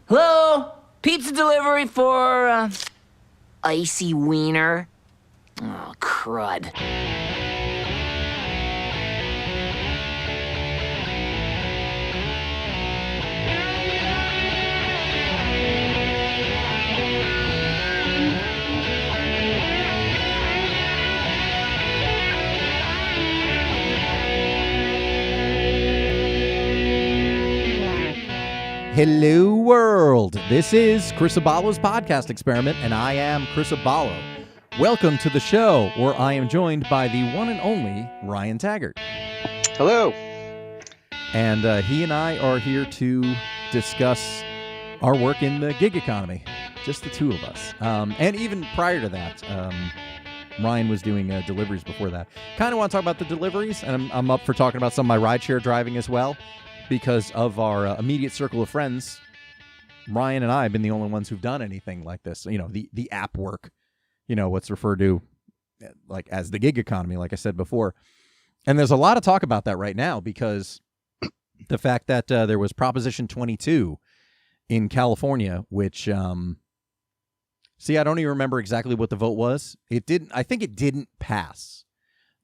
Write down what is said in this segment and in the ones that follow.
Hello? Pizza delivery for, icy wiener? Oh, crud. Hello, world. This is Chris Abalo's podcast experiment, and I am Chris Abalo. Welcome to the show, where I am joined by the one and only Ryan Taggart. Hello. And he and I are here to discuss our work in the gig economy, just the two of us. And even prior to that, Ryan was doing deliveries before that. Kind of want to talk about the deliveries, and I'm up for talking about some of my rideshare driving as well. Because of our immediate circle of friends, Ryan and I have been the only ones who've done anything like this. You know, the app work, you know, what's referred to like as the gig economy, like I said before. And there's a lot of talk about that right now because the fact that there was Proposition 22 in California, which, I don't even remember exactly what the vote was. I think it didn't pass.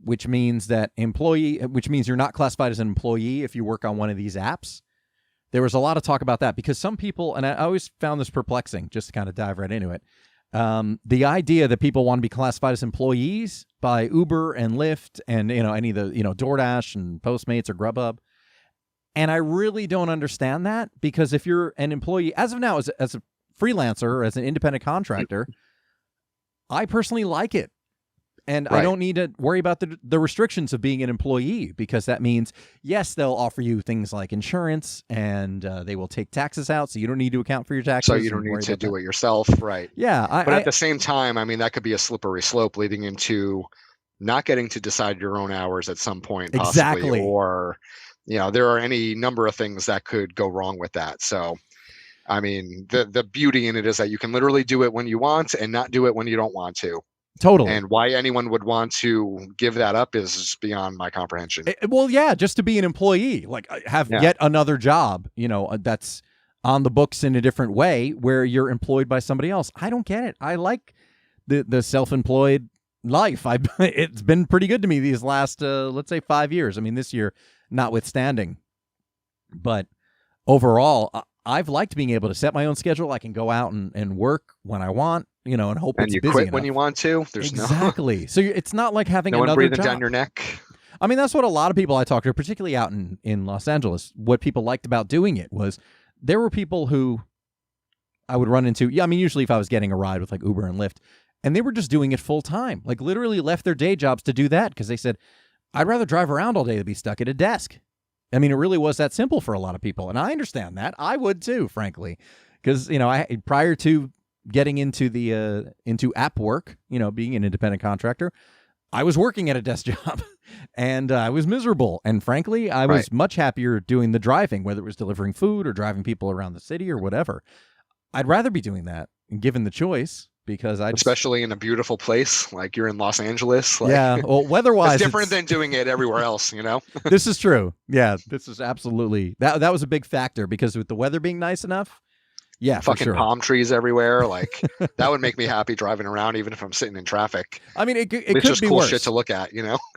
Which means you're not classified as an employee if you work on one of these apps. There was a lot of talk about that because some people, and I always found this perplexing, just to kind of dive right into it. The idea that people want to be classified as employees by Uber and Lyft and, any of the, DoorDash and Postmates or Grubhub. And I really don't understand that because if you're an employee, as of now, as a freelancer or as an independent contractor, I personally like it. And right. I don't need to worry about the restrictions of being an employee because that means, yes, they'll offer you things like insurance and they will take taxes out. So you don't need to account for your taxes. So you don't need to do it yourself. Right. Yeah. But at the same time, that could be a slippery slope leading into not getting to decide your own hours at some point. Possibly, exactly. Or, there are any number of things that could go wrong with that. So, the beauty in it is that you can literally do it when you want and not do it when you don't want to. Totally. And why anyone would want to give that up is beyond my comprehension. Just to be an employee, like have yet another job, that's on the books in a different way where you're employed by somebody else. I don't get it. I like the self-employed life. It's been pretty good to me these last, let's say 5 years. This year notwithstanding. But overall, I've liked being able to set my own schedule. I can go out and work when I want. And hope it's busy enough. And you quit when you want to. There's exactly. So it's not like having another one breathing job down your neck. That's what a lot of people I talked to, particularly out in Los Angeles, what people liked about doing it was there were people who I would run into. Usually if I was getting a ride with like Uber and Lyft, and they were just doing it full time, like literally left their day jobs to do that because they said, I'd rather drive around all day than be stuck at a desk. It really was that simple for a lot of people. And I understand that. I would too, frankly, because, prior to getting into the into app work, being an independent contractor, I was working at a desk job and I was miserable. And frankly, I was much happier doing the driving, whether it was delivering food or driving people around the city or whatever. I'd rather be doing that given the choice because especially in a beautiful place like you're in Los Angeles. Well, weather-wise, it's different than doing it everywhere else, This is true. Yeah, this is absolutely that was a big factor because with the weather being nice enough. Yeah, fucking palm trees everywhere. Like that would make me happy driving around, even if I'm sitting in traffic. It could just be cool worse. Shit to look at,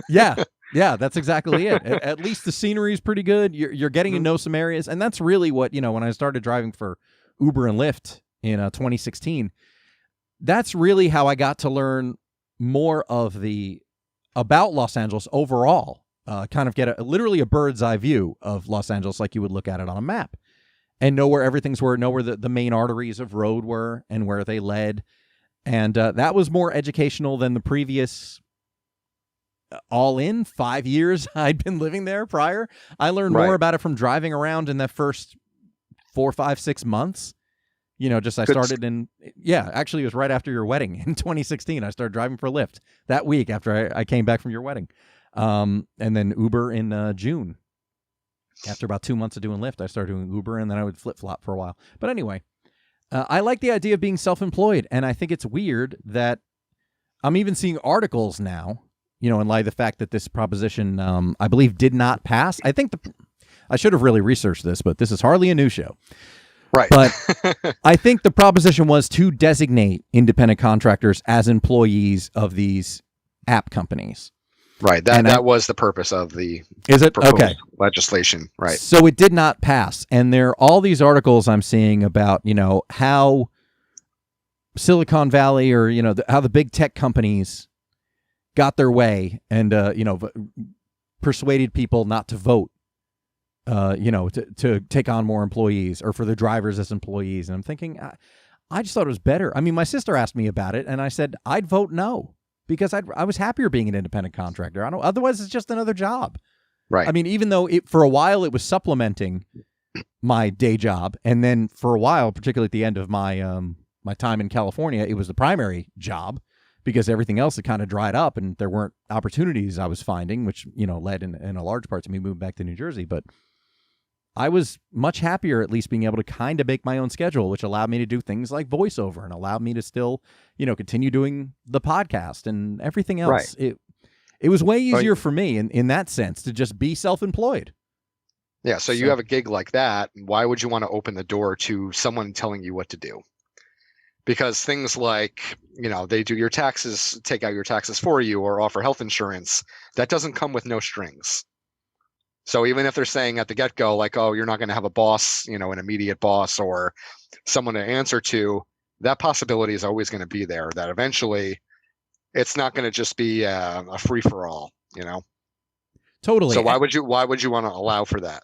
Yeah, that's exactly it. At least the scenery is pretty good. You're getting to know some areas, and that's really what when I started driving for Uber and Lyft in 2016. That's really how I got to learn more about Los Angeles overall. Kind of get literally a bird's eye view of Los Angeles, like you would look at it on a map. And know where everything's know where the main arteries of road were and where they led. And that was more educational than the previous all in 5 years I'd been living there prior. I learned more about it from driving around in that first 4, 5, 6 months. Started actually it was right after your wedding in 2016. I started driving for Lyft that week after I came back from your wedding. And then Uber in June. After about 2 months of doing Lyft, I started doing Uber, and then I would flip-flop for a while. But anyway, I like the idea of being self-employed, and I think it's weird that I'm even seeing articles now, in light of the fact that this proposition, I believe, did not pass. I think I should have really researched this, but this is hardly a new show. Right. But I think the proposition was to designate independent contractors as employees of these app companies. Right. That was the purpose of the Is it proposed okay? legislation. Right. So it did not pass, and there are all these articles I'm seeing about how Silicon Valley or how the big tech companies got their way and persuaded people not to vote. To take on more employees or for the drivers as employees. And I'm thinking, I just thought it was better. I mean, my sister asked me about it, and I said I'd vote no because I was happier being an independent contractor. Otherwise, it's just another job. Right. I mean, even though for a while it was supplementing my day job, and then for a while, particularly at the end of my my time in California, it was the primary job because everything else had kind of dried up and there weren't opportunities I was finding, which led in a large part to me moving back to New Jersey. But I was much happier at least being able to kind of make my own schedule, which allowed me to do things like voiceover and allowed me to still, continue doing the podcast and everything else. Right. It was way easier for me in that sense to just be self-employed. Yeah. So you have a gig like that. Why would you want to open the door to someone telling you what to do? Because things like, they do your taxes, take out your taxes for you, or offer health insurance, that doesn't come with no strings. So even if they're saying at the get-go, like, oh, you're not going to have a boss, an immediate boss or someone to answer to, that possibility is always going to be there, that eventually it's not going to just be a free-for-all, Totally. So why would you want to allow for that?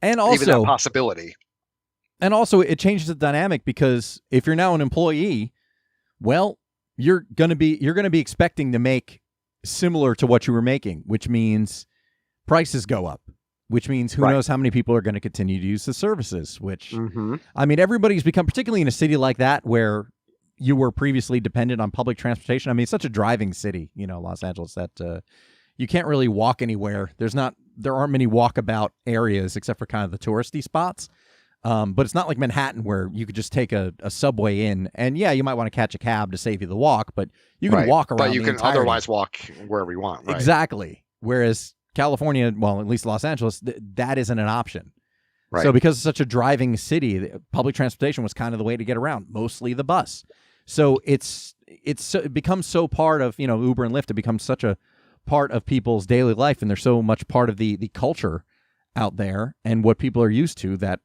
And also, even that possibility. And also it changes the dynamic because if you're now an employee, well, you're going to be expecting to make similar to what you were making, which means prices go up. Which means who knows how many people are going to continue to use the services, which, I mean, everybody's become, particularly in a city like that where you were previously dependent on public transportation. I mean, it's such a driving city, Los Angeles, that you can't really walk anywhere. There aren't many walkabout areas except for kind of the touristy spots. But it's not like Manhattan where you could just take a subway in and you might want to catch a cab to save you the walk, but you can walk around. But you can otherwise walk wherever you want. Right? Exactly. Whereas California, well, at least Los Angeles, that isn't an option. Right. So because it's such a driving city, public transportation was kind of the way to get around, mostly the bus. So it becomes so part of, Uber and Lyft, it becomes such a part of people's daily life, and they're so much part of the culture out there and what people are used to that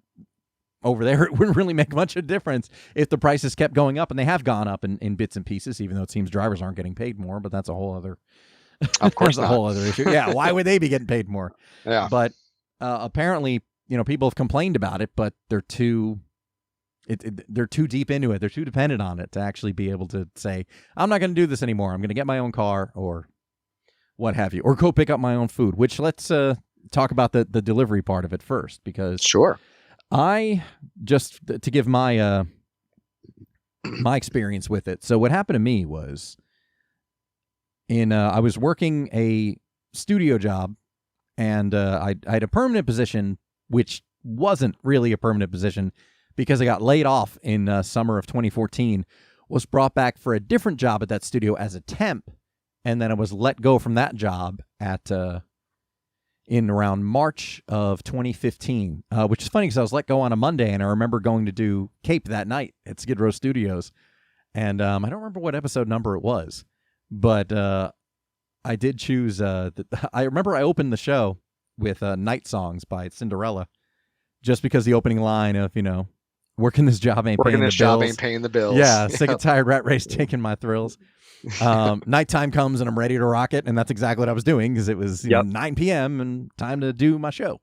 over there, it wouldn't really make much of a difference if the prices kept going up, and they have gone up in bits and pieces, even though it seems drivers aren't getting paid more, but that's a whole other Of course, a whole other issue. Yeah, why would they be getting paid more? Yeah, but apparently, people have complained about it, but they're too deep into it. They're too dependent on it to actually be able to say, "I'm not going to do this anymore. I'm going to get my own car or what have you, or go pick up my own food." Which let's talk about the delivery part of it first, because sure, I just to give my my experience with it. So what happened to me was, I was working a studio job, and I had a permanent position, which wasn't really a permanent position because I got laid off in summer of 2014, was brought back for a different job at that studio as a temp, and then I was let go from that job in around March of 2015, which is funny because I was let go on a Monday, and I remember going to do Cape that night at Skid Row Studios, and I don't remember what episode number it was. But I did choose. I remember I opened the show with "Night Songs" by Cinderella, just because the opening line of working this job ain't paying the bills. Ain't paying the bills. Yeah, sick and tired rat race taking my thrills. Nighttime comes and I'm ready to rock it, and that's exactly what I was doing because it was 9 p.m. and time to do my show.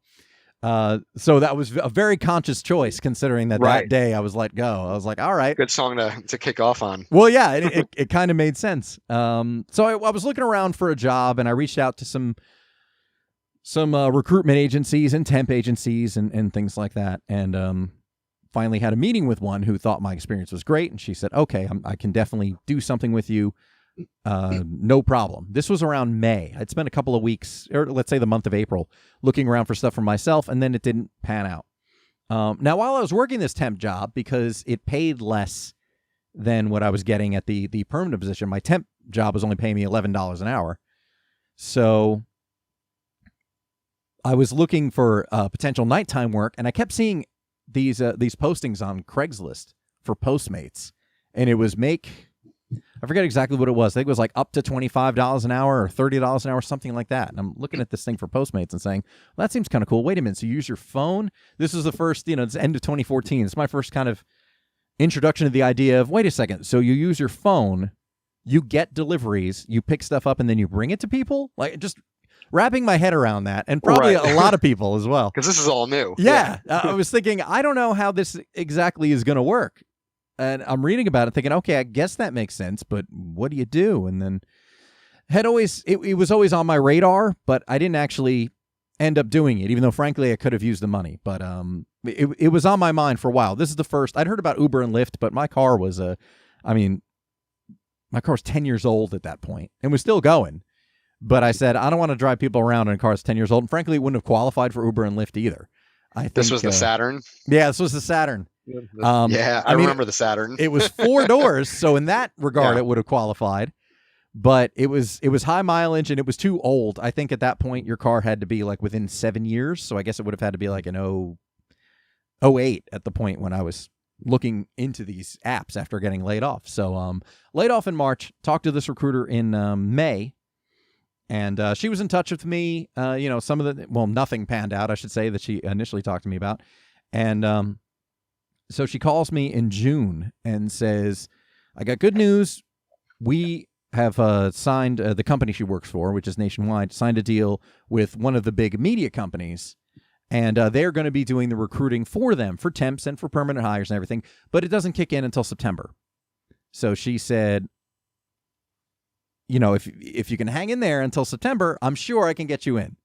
So that was a very conscious choice, considering that that day I was let go. I was like, all right. Good song to kick off on. Well, yeah, it kind of made sense. So I was looking around for a job, and I reached out to some recruitment agencies and temp agencies and things like that. And finally had a meeting with one who thought my experience was great. And she said, okay, I can definitely do something with you. No problem. This was around May. I'd spent a couple of weeks, or let's say the month of April, looking around for stuff for myself, and then it didn't pan out. Now, while I was working this temp job, because it paid less than what I was getting at the permanent position, my temp job was only paying me $11 an hour. So I was looking for potential nighttime work, and I kept seeing these postings on Craigslist for Postmates, and it was I forget exactly what it was. I think it was like up to $25 an hour or $30 an hour, something like that. And I'm looking at this thing for Postmates and saying, well, that seems kind of cool. Wait a minute. So you use your phone? This is the first, it's end of 2014. It's my first kind of introduction to the idea of, wait a second. So you use your phone, you get deliveries, you pick stuff up, and then you bring it to people? Like, just wrapping my head around that, and probably a lot of people as well. Because this is all new. Yeah. I was thinking, I don't know how this exactly is going to work. And I'm reading about it thinking, okay, I guess that makes sense, but what do you do? And then it was always on my radar, but I didn't actually end up doing it, even though, frankly, I could have used the money. But it was on my mind for a while. This is the first. I'd heard about Uber and Lyft, but my car was my car was 10 years old at that point and was still going. But I said, I don't want to drive people around in a car that's 10 years old. And frankly, it wouldn't have qualified for Uber and Lyft either. This was the Saturn? Yeah, this was the Saturn. I remember the Saturn. It was 4 doors, so in that regard, it would have qualified. But it was high mileage, and it was too old. I think at that point, your car had to be like within 7 years, so I guess it would have had to be like an 08 at the point when I was looking into these apps after getting laid off. So laid off in March, talked to this recruiter in May, and she was in touch with me. Nothing panned out, I should say, that she initially talked to me about. And so she calls me in June and says, I got good news. We have signed, the company she works for, which is Nationwide, signed a deal with one of the big media companies. And they're going to be doing the recruiting for them, for temps and for permanent hires and everything. But it doesn't kick in until September. So she said, if you can hang in there until September, I'm sure I can get you in.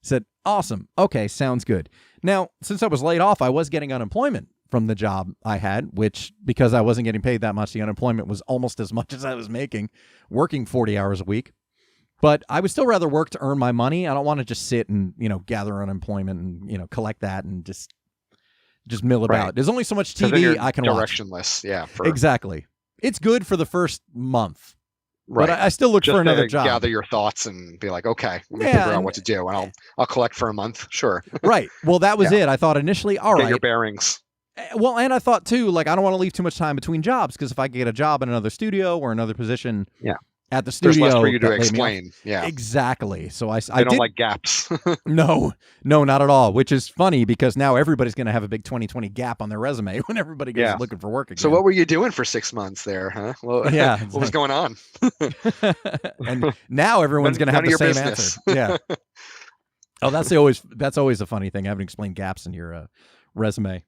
Said, awesome. Okay, sounds good. Now, since I was laid off, I was getting unemployment from the job I had, which, because I wasn't getting paid that much, the unemployment was almost as much as I was making, working 40 hours a week. But I would still rather work to earn my money. I don't want to just sit and, gather unemployment and, collect that and just mill about. Right. There's only so much TV I can watch. Directionless, yeah. Exactly. It's good for the first month. Right. But I still look just for another job. Gather your thoughts and be like, okay, let me figure out what to do. And I'll collect for a month. Sure. Right. Well, that was it. I thought initially, all right. Get your bearings. Well, and I thought, too, I don't want to leave too much time between jobs, because if I get a job in another studio or another position at the studio, there's less for you to explain. Yeah. Exactly. So I don't like gaps. No, not at all, which is funny because now everybody's going to have a big 2020 gap on their resume when everybody goes looking for work again. So what were you doing for 6 months there, huh? Well, exactly. What was going on? And now everyone's going to have the same answer. Yeah. Oh, that's always a funny thing. I haven't explained gaps in your resume.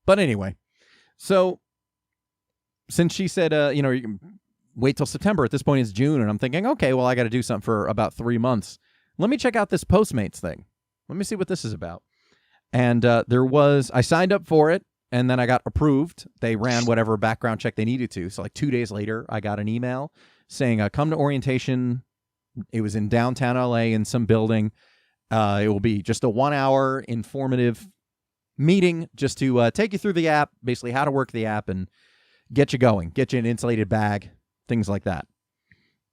But anyway, so since she said, you can wait till September, at this point it's June, and I'm thinking, okay, well, I got to do something for about 3 months. Let me check out this Postmates thing. Let me see what this is about. And I signed up for it, and then I got approved. They ran whatever background check they needed to. So 2 days later, I got an email saying, come to orientation. It was in downtown LA in some building. It will be just a 1-hour informative meeting just to take you through the app, basically how to work the app and get you going, get you an insulated bag, things like that.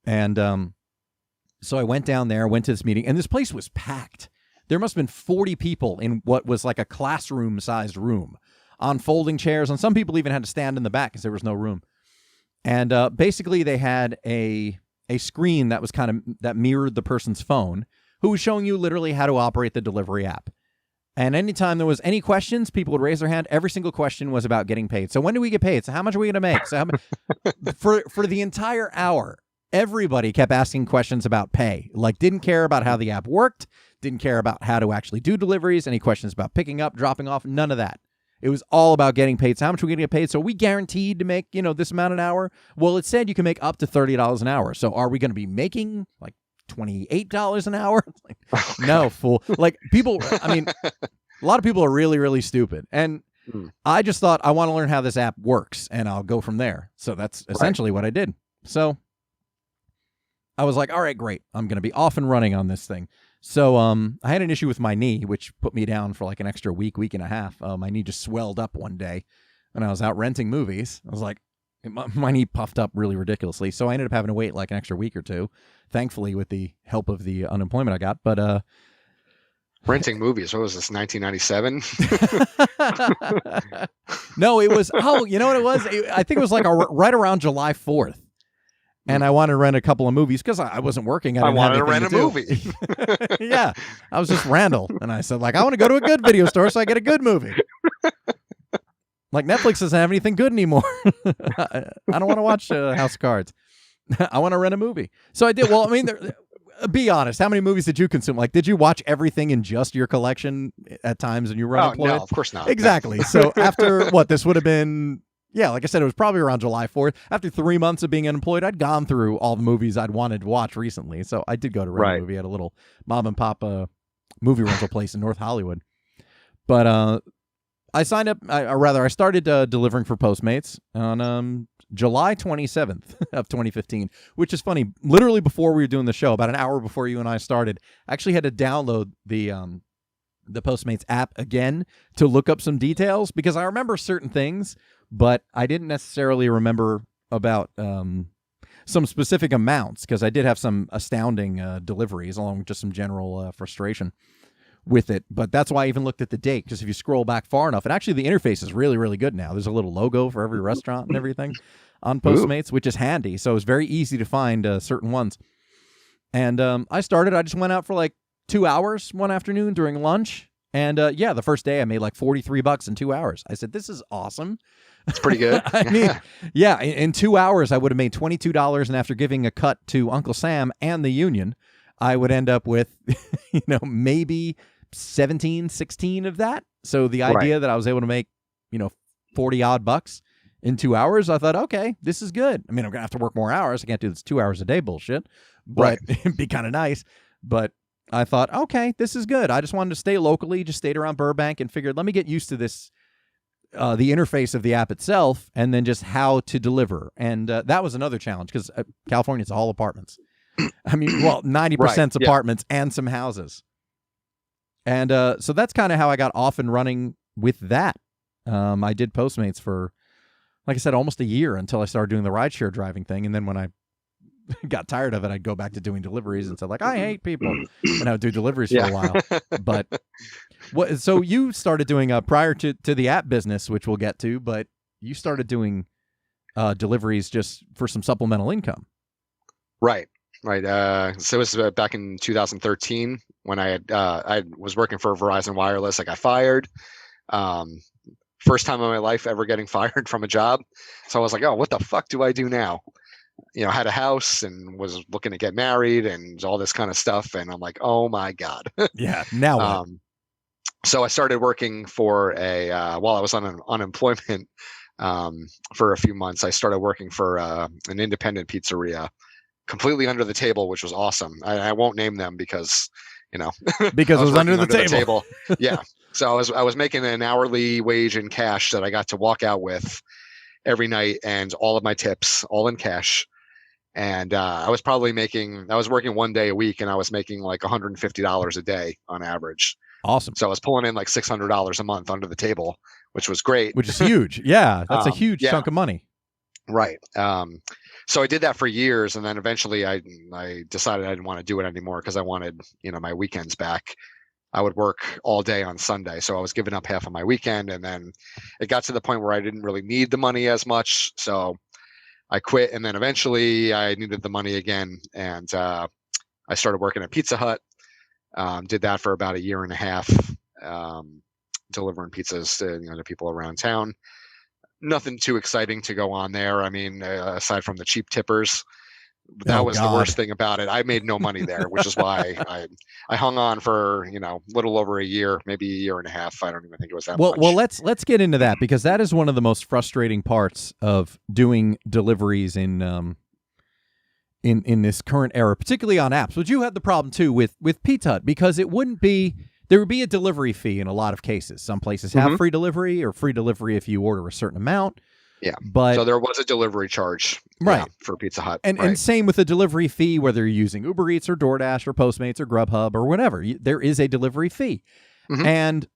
And so I went down there, went to this meeting, and this place was packed. There must have been 40 people in what was like a classroom-sized room on folding chairs, and some people even had to stand in the back because there was no room. And basically they had a screen that was that mirrored the person's phone, who was showing you literally how to operate the delivery app. And anytime there was any questions, people would raise their hand. Every single question was about getting paid. So when do we get paid? So how much are we going to make? So for the entire hour, everybody kept asking questions about pay. Didn't care about how the app worked, didn't care about how to actually do deliveries, any questions about picking up, dropping off, none of that. It was all about getting paid. So how much are we going to get paid? So we guaranteed to make, this amount an hour. Well, it said you can make up to $30 an hour. So are we going to be making $28 an hour? No, fool. People, a lot of people are really, really stupid. And I just thought, I want to learn how this app works, and I'll go from there. So that's essentially what I did. So I was like, all right, great. I'm going to be off and running on this thing. So I had an issue with my knee, which put me down for an extra week and a half. My knee just swelled up one day when I was out renting movies. I was like, my knee puffed up really ridiculously. So I ended up having to wait an extra week or two, thankfully with the help of the unemployment I got. But renting movies. What was this, 1997? No, it was. Oh, you know what it was? I think it was like right around July 4th. And I wanted to rent a couple of movies because I wasn't working. I wanted to rent a movie. Yeah. I was just Randall. And I said, like, I want to go to a good video store so I get a good movie. Like, Netflix doesn't have anything good anymore. I don't want to watch House of Cards. I want to rent a movie. So I did. Well, I mean, be honest. How many movies did you consume? Like, did you watch everything in just your collection at times when you were unemployed? No, of course not. Exactly. No. So after what, this would have been... Yeah, like I said, it was probably around July 4th. After 3 months of being unemployed, I'd gone through all the movies I'd wanted to watch recently. So I did go to rent a movie at a little mom and pop movie rental place in North Hollywood. But I signed up, I started delivering for Postmates on July 27th of 2015, which is funny. Literally before we were doing the show, about an hour before you and I started, I actually had to download the Postmates app again to look up some details because I remember certain things, but I didn't necessarily remember about some specific amounts because I did have some astounding deliveries along with just some general frustration with it. But that's why I even looked at the date, because if you scroll back far enough, and actually the interface is really, really good now. There's a little logo for every restaurant and everything on Postmates, which is handy. So it's very easy to find certain ones. And I just went out for like 2 hours one afternoon during lunch. And the first day I made like $43 in 2 hours. I said, this is awesome. It's pretty good. I mean, yeah, in 2 hours I would have made $22. And after giving a cut to Uncle Sam and the union, I would end up with, maybe 17, 16 of that. So the idea that I was able to make, 40 odd bucks in 2 hours, I thought, okay, this is good. I mean, I'm going to have to work more hours. I can't do this 2 hours a day bullshit, but it'd be kind of nice. But I thought, okay, this is good. I just wanted to stay locally, just stayed around Burbank and figured, let me get used to this, the interface of the app itself, and then just how to deliver. And that was another challenge because California's all apartments. I mean, well, 90% apartments and some houses. And so that's kind of how I got off and running with that. I did Postmates for, like I said, almost a year until I started doing the rideshare driving thing. And then when I got tired of it, I'd go back to doing deliveries and said, like, I hate people. And I would do deliveries for a while. But so you started doing, prior to the app business, which we'll get to, but you started doing deliveries just for some supplemental income. Right. So it was back in 2013 when I was working for Verizon Wireless. I got fired. First time in my life ever getting fired from a job. So I was like, oh, what the fuck do I do now? Had a house and was looking to get married and all this kind of stuff. And I'm like, oh my God. Yeah. Now what? So I started working for while I was on unemployment for a few months, I started working for an independent pizzeria, completely under the table, which was awesome. I won't name them because, because it was under the table. Yeah. So I was making an hourly wage in cash that I got to walk out with every night, and all of my tips, all in cash. And I was working 1 day a week, and I was making like $150 a day on average. Awesome. So I was pulling in like $600 a month under the table, which was great. Which is huge. Yeah. That's a huge chunk of money. Right. So I did that for years, and then eventually I decided I didn't want to do it anymore because I wanted, my weekends back. I would work all day on Sunday, so I was giving up half of my weekend, and then it got to the point where I didn't really need the money as much, so I quit. And then eventually I needed the money again, and I started working at Pizza Hut. Did that for about a year and a half, delivering pizzas to people around town. Nothing too exciting to go on there. I mean, aside from the cheap tippers, that was the worst thing about it. I made no money there, which is why I hung on for, little over a year, maybe a year and a half. I don't even think it was that much. Well, let's get into that, because that is one of the most frustrating parts of doing deliveries in this current era, particularly on apps. But you had the problem too with Pizza Hut, because there would be a delivery fee in a lot of cases. Some places have free delivery, or free delivery if you order a certain amount. Yeah. But so there was a delivery charge for Pizza Hut. And same with the delivery fee, whether you're using Uber Eats or DoorDash or Postmates or Grubhub or whatever, there is a delivery fee. Mm-hmm. And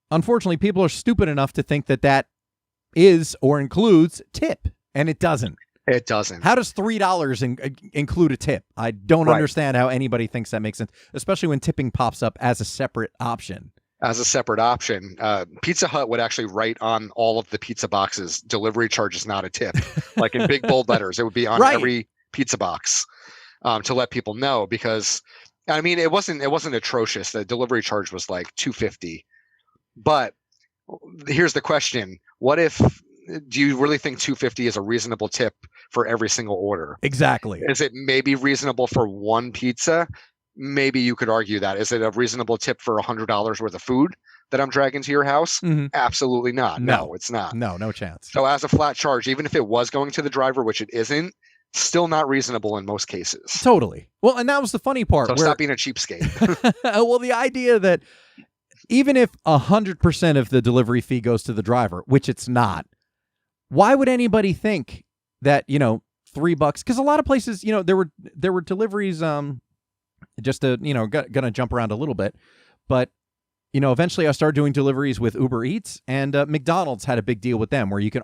unfortunately, people are stupid enough to think that is or includes tip, and it doesn't. It doesn't. How does $3 include a tip? I don't understand how anybody thinks that makes sense, especially when tipping pops up as a separate option. As a separate option, Pizza Hut would actually write on all of the pizza boxes, delivery charge is not a tip. Like in big bold letters, it would be on every pizza box to let people know, because I mean, it wasn't atrocious. The delivery charge was like $2.50. But here's the question. Do you really think $2.50 is a reasonable tip for every single order? Exactly. Is it maybe reasonable for one pizza? Maybe you could argue that. Is it a reasonable tip for $100 worth of food that I'm dragging to your house? Mm-hmm. Absolutely not. No, it's not. No chance. So as a flat charge, even if it was going to the driver, which it isn't, still not reasonable in most cases. Totally. Well, and that was the funny part. So stop being a cheapskate. Well, the idea that even if 100% of the delivery fee goes to the driver, which it's not, why would anybody think that, $3? Because a lot of places, there were deliveries, just to, gonna jump around a little bit, but eventually I started doing deliveries with Uber Eats, and McDonald's had a big deal with them where you could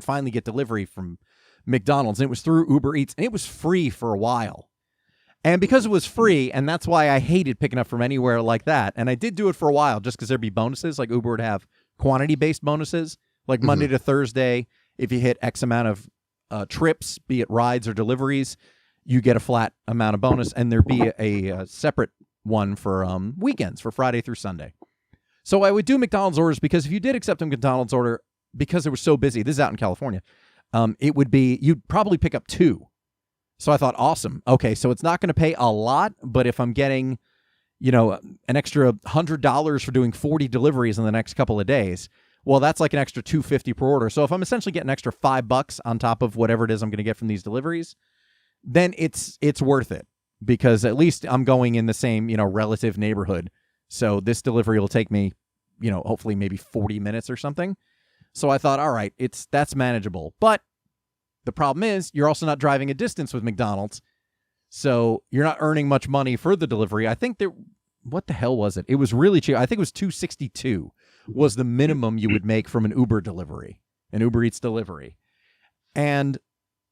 finally get delivery from McDonald's, and it was through Uber Eats, and it was free for a while. And because it was free, and that's why I hated picking up from anywhere like that, and I did do it for a while just because there'd be bonuses, like Uber would have quantity-based bonuses, like Monday to Thursday, if you hit X amount of trips, be it rides or deliveries, you get a flat amount of bonus, and there'd be a separate one for weekends, for Friday through Sunday. So I would do McDonald's orders, because if you did accept a McDonald's order, because it was so busy, this is out in California, it would be, you'd probably pick up 2. So I thought, awesome. Okay, so it's not going to pay a lot, but if I'm getting, an extra $100 for doing 40 deliveries in the next couple of days, well, that's like an extra $2.50 per order. So if I'm essentially getting an extra $5 on top of whatever it is I'm going to get from these deliveries, then it's worth it, because at least I'm going in the same, relative neighborhood. So this delivery will take me, hopefully maybe 40 minutes or something. So I thought, all right, that's manageable. But the problem is you're also not driving a distance with McDonald's. So you're not earning much money for the delivery. I think what the hell was it? It was really cheap. I think it was $2.62 was the minimum you would make from an Uber delivery, an Uber Eats delivery. And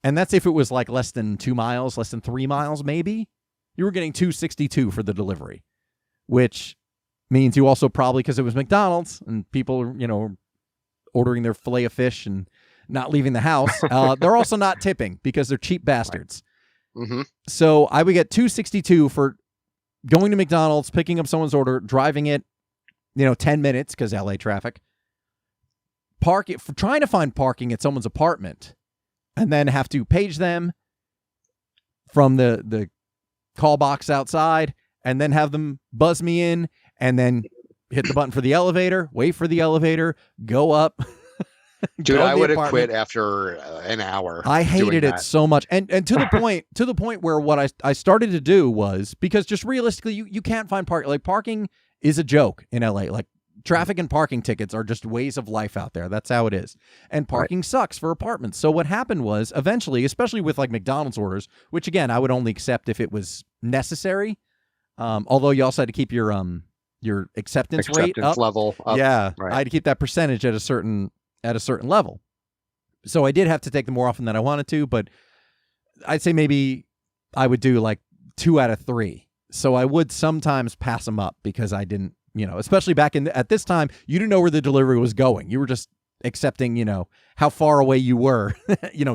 that's if it was like less than 2 miles, less than 3 miles, maybe. You were getting $2.62 for the delivery, which means you also probably, because it was McDonald's and people, ordering their filet of fish and not leaving the house, they're also not tipping because they're cheap bastards. Right. Mm-hmm. So I would get $2.62 for going to McDonald's, picking up someone's order, driving it, 10 minutes because LA traffic, park it, for trying to find parking at someone's apartment, and then have to page them from the call box outside, and then have them buzz me in, and then hit the button for the elevator, wait for the elevator, go up. Dude, I would have quit after an hour. I hated it so much. And to the point where what I started to do was, because just realistically, you can't find parking. Like, parking is a joke in LA. Like, traffic and parking tickets are just ways of life out there. That's how it is. And parking sucks for apartments. So what happened was, eventually, especially with like McDonald's orders, which again, I would only accept if it was necessary. Although you also had to keep your acceptance rate up. Level up. Yeah. Right. I had to keep that percentage at a certain level. So I did have to take them more often than I wanted to, but I'd say maybe I would do like 2 out of 3. So I would sometimes pass them up because I didn't, especially back at this time, you didn't know where the delivery was going. You were just accepting, how far away you were,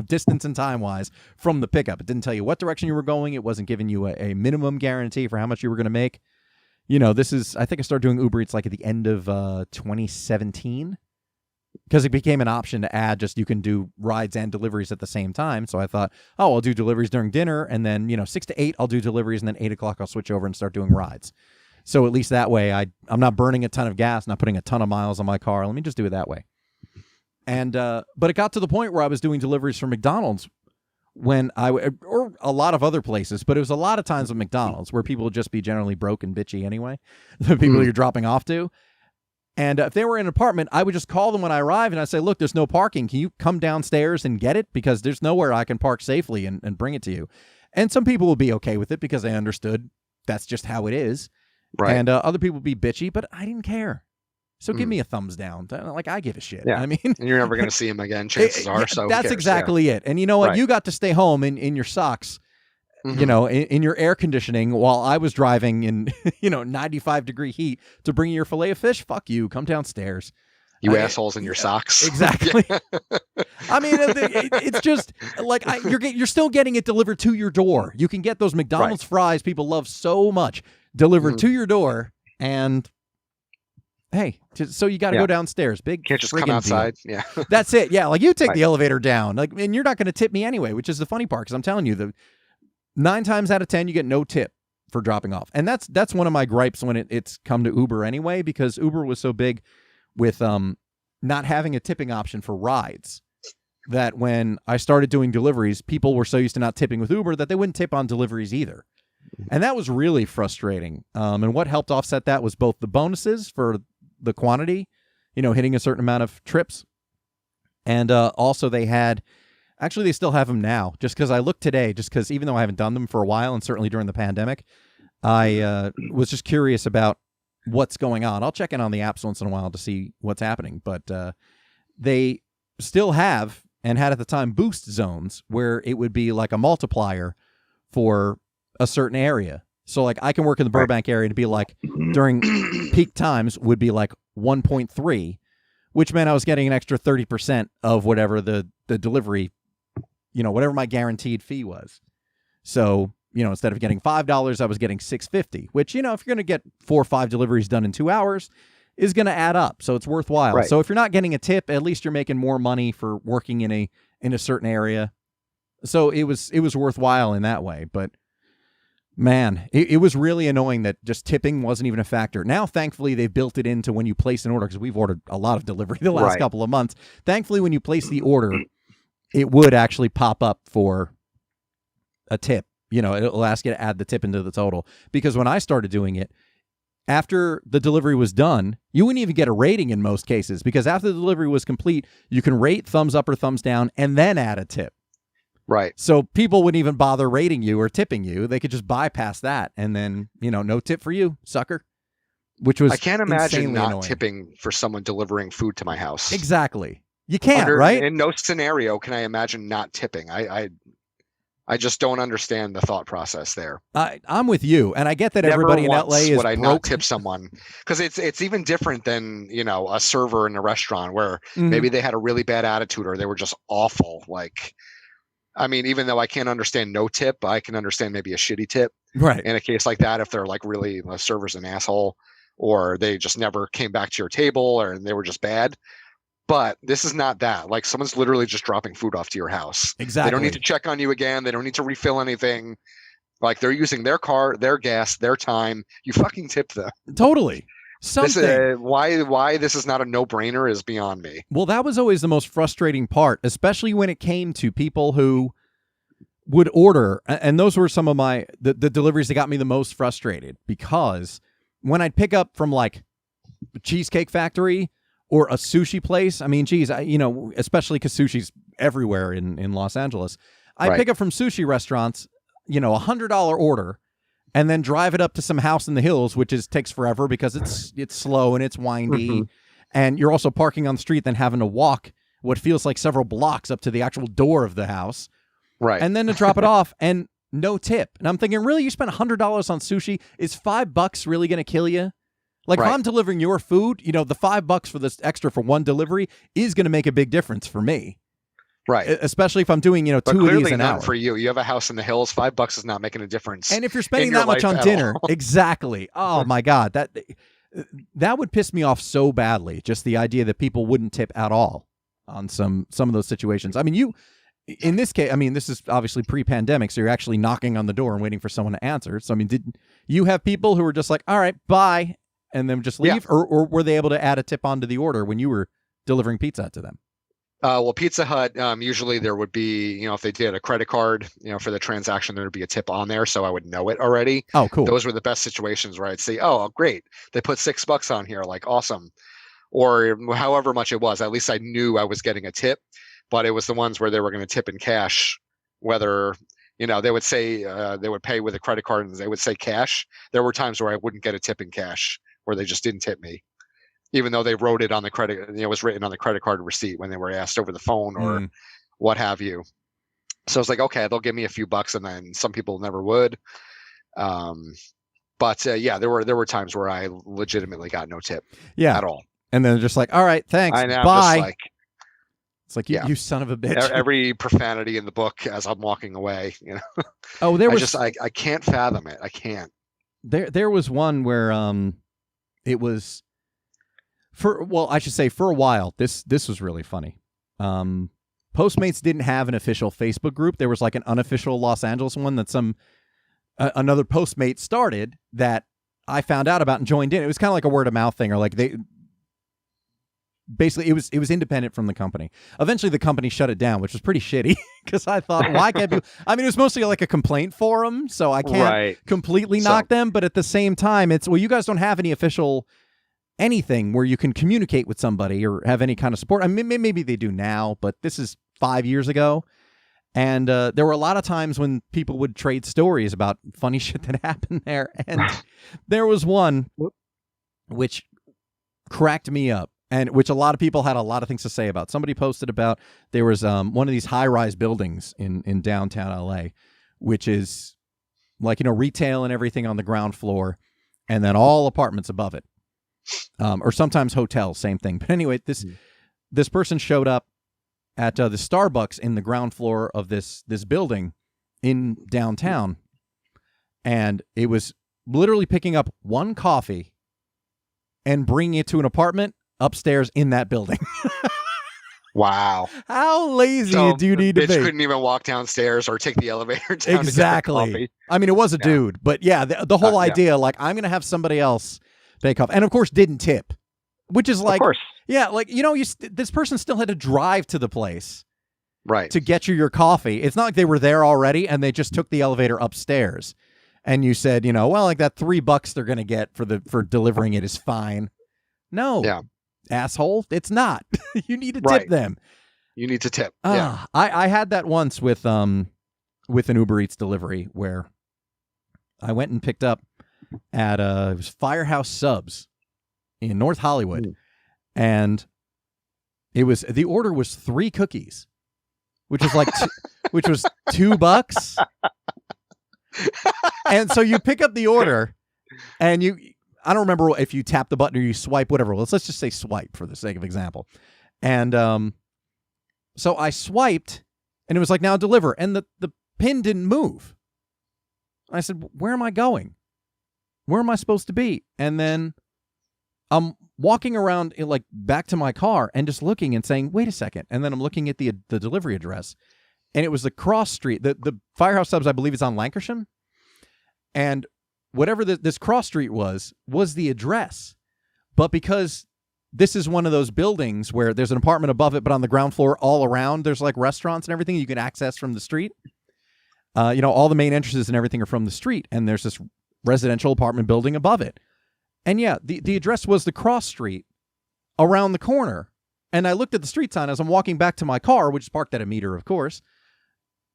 distance and time wise from the pickup. It didn't tell you what direction you were going. It wasn't giving you a minimum guarantee for how much you were going to make. I think I started doing Uber Eats like at the end of 2017. Because it became an option to add, just you can do rides and deliveries at the same time. So I thought, I'll do deliveries during dinner, and then 6 to 8 I'll do deliveries, and then 8 o'clock I'll switch over and start doing rides. So at least that way I'm not burning a ton of gas, not putting a ton of miles on my car. Let me just do it that way. And but it got to the point where I was doing deliveries from McDonald's or a lot of other places, but it was a lot of times with McDonald's where people would just be generally broke and bitchy anyway, the people you're dropping off to. And if they were in an apartment, I would just call them when I arrived, and I'd say, look, there's no parking. Can you come downstairs and get it? Because there's nowhere I can park safely and bring it to you. And some people would be okay with it because they understood that's just how it is. Right. And other people would be bitchy, but I didn't care. So give me a thumbs down. Like, I give a shit. Yeah. I mean, and you're never going to see him again, chances are. So who that's cares? exactly it. And you know what? Right. You got to stay home in your socks, you know, in your air conditioning while I was driving in, 95-degree heat to bring you your fillet of fish. Fuck you. Come downstairs. You assholes in your socks. Exactly. I mean, it's just like you're still getting it delivered to your door. You can get those McDonald's fries people love so much delivered to your door, and hey, so you got to go downstairs. Can't just come outside. Deal. Yeah, that's it. Yeah, like you take the elevator down, like, and you're not going to tip me anyway, which is the funny part. Because I'm telling you, the 9 times out of 10, you get no tip for dropping off, and that's one of my gripes when it's come to Uber anyway, because Uber was so big with not having a tipping option for rides, that when I started doing deliveries, people were so used to not tipping with Uber that they wouldn't tip on deliveries either. And that was really frustrating. And what helped offset that was both the bonuses for the quantity, hitting a certain amount of trips. And also they still have them now, just because I looked today, just because even though I haven't done them for a while, and certainly during the pandemic, I was just curious about what's going on. I'll check in on the apps once in a while to see what's happening. But they still have, and had at the time, boost zones where it would be like a multiplier for a certain area. So like I can work in the Burbank area to be like, during peak times would be like 1.3, which meant I was getting an extra 30% of whatever the delivery, whatever my guaranteed fee was. So, instead of getting $5, I was getting $6.50, which, if you're going to get 4 or 5 deliveries done in 2 hours, is going to add up. So it's worthwhile. Right. So if you're not getting a tip, at least you're making more money for working in a certain area. So it was worthwhile in that way. But man, it was really annoying that just tipping wasn't even a factor. Now, thankfully, they've built it into when you place an order, because we've ordered a lot of delivery the last couple of months. Thankfully, when you place the order, it would actually pop up for a tip. It'll ask you to add the tip into the total. Because when I started doing it, after the delivery was done, you wouldn't even get a rating in most cases, because after the delivery was complete, you can rate thumbs up or thumbs down and then add a tip. Right. So people wouldn't even bother rating you or tipping you. They could just bypass that, and then, no tip for you, sucker. Which was, I can't imagine not annoying. Tipping for someone delivering food to my house. Exactly. You can't, right? In no scenario can I imagine not tipping. I just don't understand the thought process there. I'm with you, and I get that everybody in LA is would I not tip someone, because it's even different than a server in a restaurant where maybe they had a really bad attitude or they were just awful. Like, I mean, even though I can't understand no tip, I can understand maybe a shitty tip. Right. In a case like that, if they're like really, the server's an asshole, or they just never came back to your table, or they were just bad. But this is not that. Like, someone's literally just dropping food off to your house. Exactly. They don't need to check on you again. They don't need to refill anything. Like, they're using their car, their gas, their time. You fucking tip them. Totally. Something. Why this is not a no-brainer is beyond me. Well, that was always the most frustrating part, especially when it came to people who would order. And those were some of the deliveries that got me the most frustrated, because when I'd pick up from like the Cheesecake Factory or a sushi place, I mean, geez, especially because sushi's everywhere in Los Angeles. I pick up from sushi restaurants, $100 order, and then drive it up to some house in the hills, which takes forever because it's slow and it's windy, and you're also parking on the street, then having to walk what feels like several blocks up to the actual door of the house, right? And then to drop it off and no tip. And I'm thinking, really, you spent $100 on sushi? Is $5 really going to kill you? Like, if I'm delivering your food, the $5 for this extra for one delivery is going to make a big difference for me. Right. Especially if I'm doing, two of these an hour. For you. You have a house in the hills. $5 is not making a difference. And if you're spending that much on dinner, exactly. Oh my God. That would piss me off so badly. Just the idea that people wouldn't tip at all on some of those situations. I mean, in this case, this is obviously pre-pandemic, so you're actually knocking on the door and waiting for someone to answer. So, did you have people who were just like, all right, bye, and then just leave? Yeah. Or were they able to add a tip onto the order when you were delivering pizza to them? Well, Pizza Hut, usually there would be, if they did a credit card, for the transaction, there would be a tip on there, so I would know it already. Oh, cool. Those were the best situations where I'd say, oh, great, they put $6 on here, like, awesome. Or however much it was, at least I knew I was getting a tip. But it was the ones where they were going to tip in cash, whether, they would say they would pay with a credit card and they would say cash. There were times where I wouldn't get a tip in cash, where they just didn't tip me. even though they wrote it on the credit, it was written on the credit card receipt when they were asked over the phone or what have you. So it's like, okay, they'll give me a few bucks, and then some people never would. But yeah, there were times where I legitimately got no tip at all. And then just like, all right, thanks, I know, bye. just like, it's like, you son of a bitch. Every profanity in the book as I'm walking away, Oh, there was I can't fathom it. I can't. There was one where it was I should say for a while. This was really funny. Postmates didn't have an official Facebook group. There was like an unofficial Los Angeles one that another Postmate started that I found out about and joined in. It was kind of like a word of mouth thing, or like basically it was independent from the company. Eventually the company shut it down, which was pretty shitty because I thought, why can't people? I mean, it was mostly like a complaint forum, so I can't completely knock them. But at the same time, it's, well, you guys don't have any official anything where you can communicate with somebody or have any kind of support. I mean, maybe they do now, but this is 5 years ago. And there were a lot of times when people would trade stories about funny shit that happened there. And there was one which cracked me up, and which a lot of people had a lot of things to say about. Somebody posted about, there was one of these high-rise buildings in downtown LA, which is like, retail and everything on the ground floor, and then all apartments above it. Or sometimes hotels, same thing. But anyway, this person showed up at the Starbucks in the ground floor of this building in downtown, and it was literally picking up one coffee and bringing it to an apartment upstairs in that building. Wow. How lazy do you need to be? Bitch couldn't even walk downstairs or take the elevator down. Exactly. To get the coffee. I mean, it was a dude, but yeah, the whole idea, like, I'm going to have somebody else bake off, and of course didn't tip, which is like, of course. Yeah, like, this person still had to drive to the place, right, to get you your coffee. It's not like they were there already and they just took the elevator upstairs, and you said, well, like that $3 they're gonna get for delivering it is fine. No, asshole, it's not. You need to tip them. You need to tip. I had that once with an Uber Eats delivery where I went and picked up at it was Firehouse Subs in North Hollywood. And the order was 3 cookies, which was like, which was $2. And so you pick up the order, and I don't remember if you tap the button or you swipe, whatever. Let's just say swipe for the sake of example. And so I swiped, and it was like, now deliver. And the pin didn't move. I said, where am I going? Where am I supposed to be? And then I'm walking around like back to my car and just looking and saying, wait a second. And then I'm looking at the delivery address, and it was the cross street. The Firehouse Subs, I believe, is on Lancashire. And whatever this cross street was the address. But because this is one of those buildings where there's an apartment above it, but on the ground floor all around, there's like restaurants and everything you can access from the street. All the main entrances and everything are from the street, and there's this residential apartment building above it. And yeah, the address was the cross street around the corner. And I looked at the street sign as I'm walking back to my car, which is parked at a meter, of course.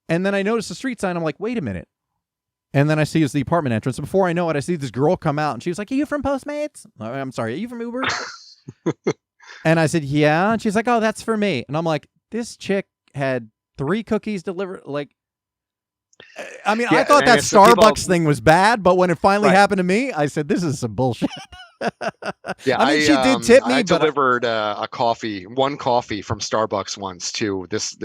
And then I noticed the street sign. I'm like, wait a minute. And then I see it's the apartment entrance. And before I know it, I see this girl come out, and she was like, are you from Postmates? I'm sorry, are you from Uber? And I said, yeah. And she's like, oh, that's for me. And I'm like, this chick had 3 cookies delivered. Like, I mean, I thought that Starbucks thing was bad, but when it finally happened to me, I said, this is some bullshit. Yeah, I mean, she did tip me. I delivered one coffee from Starbucks once to this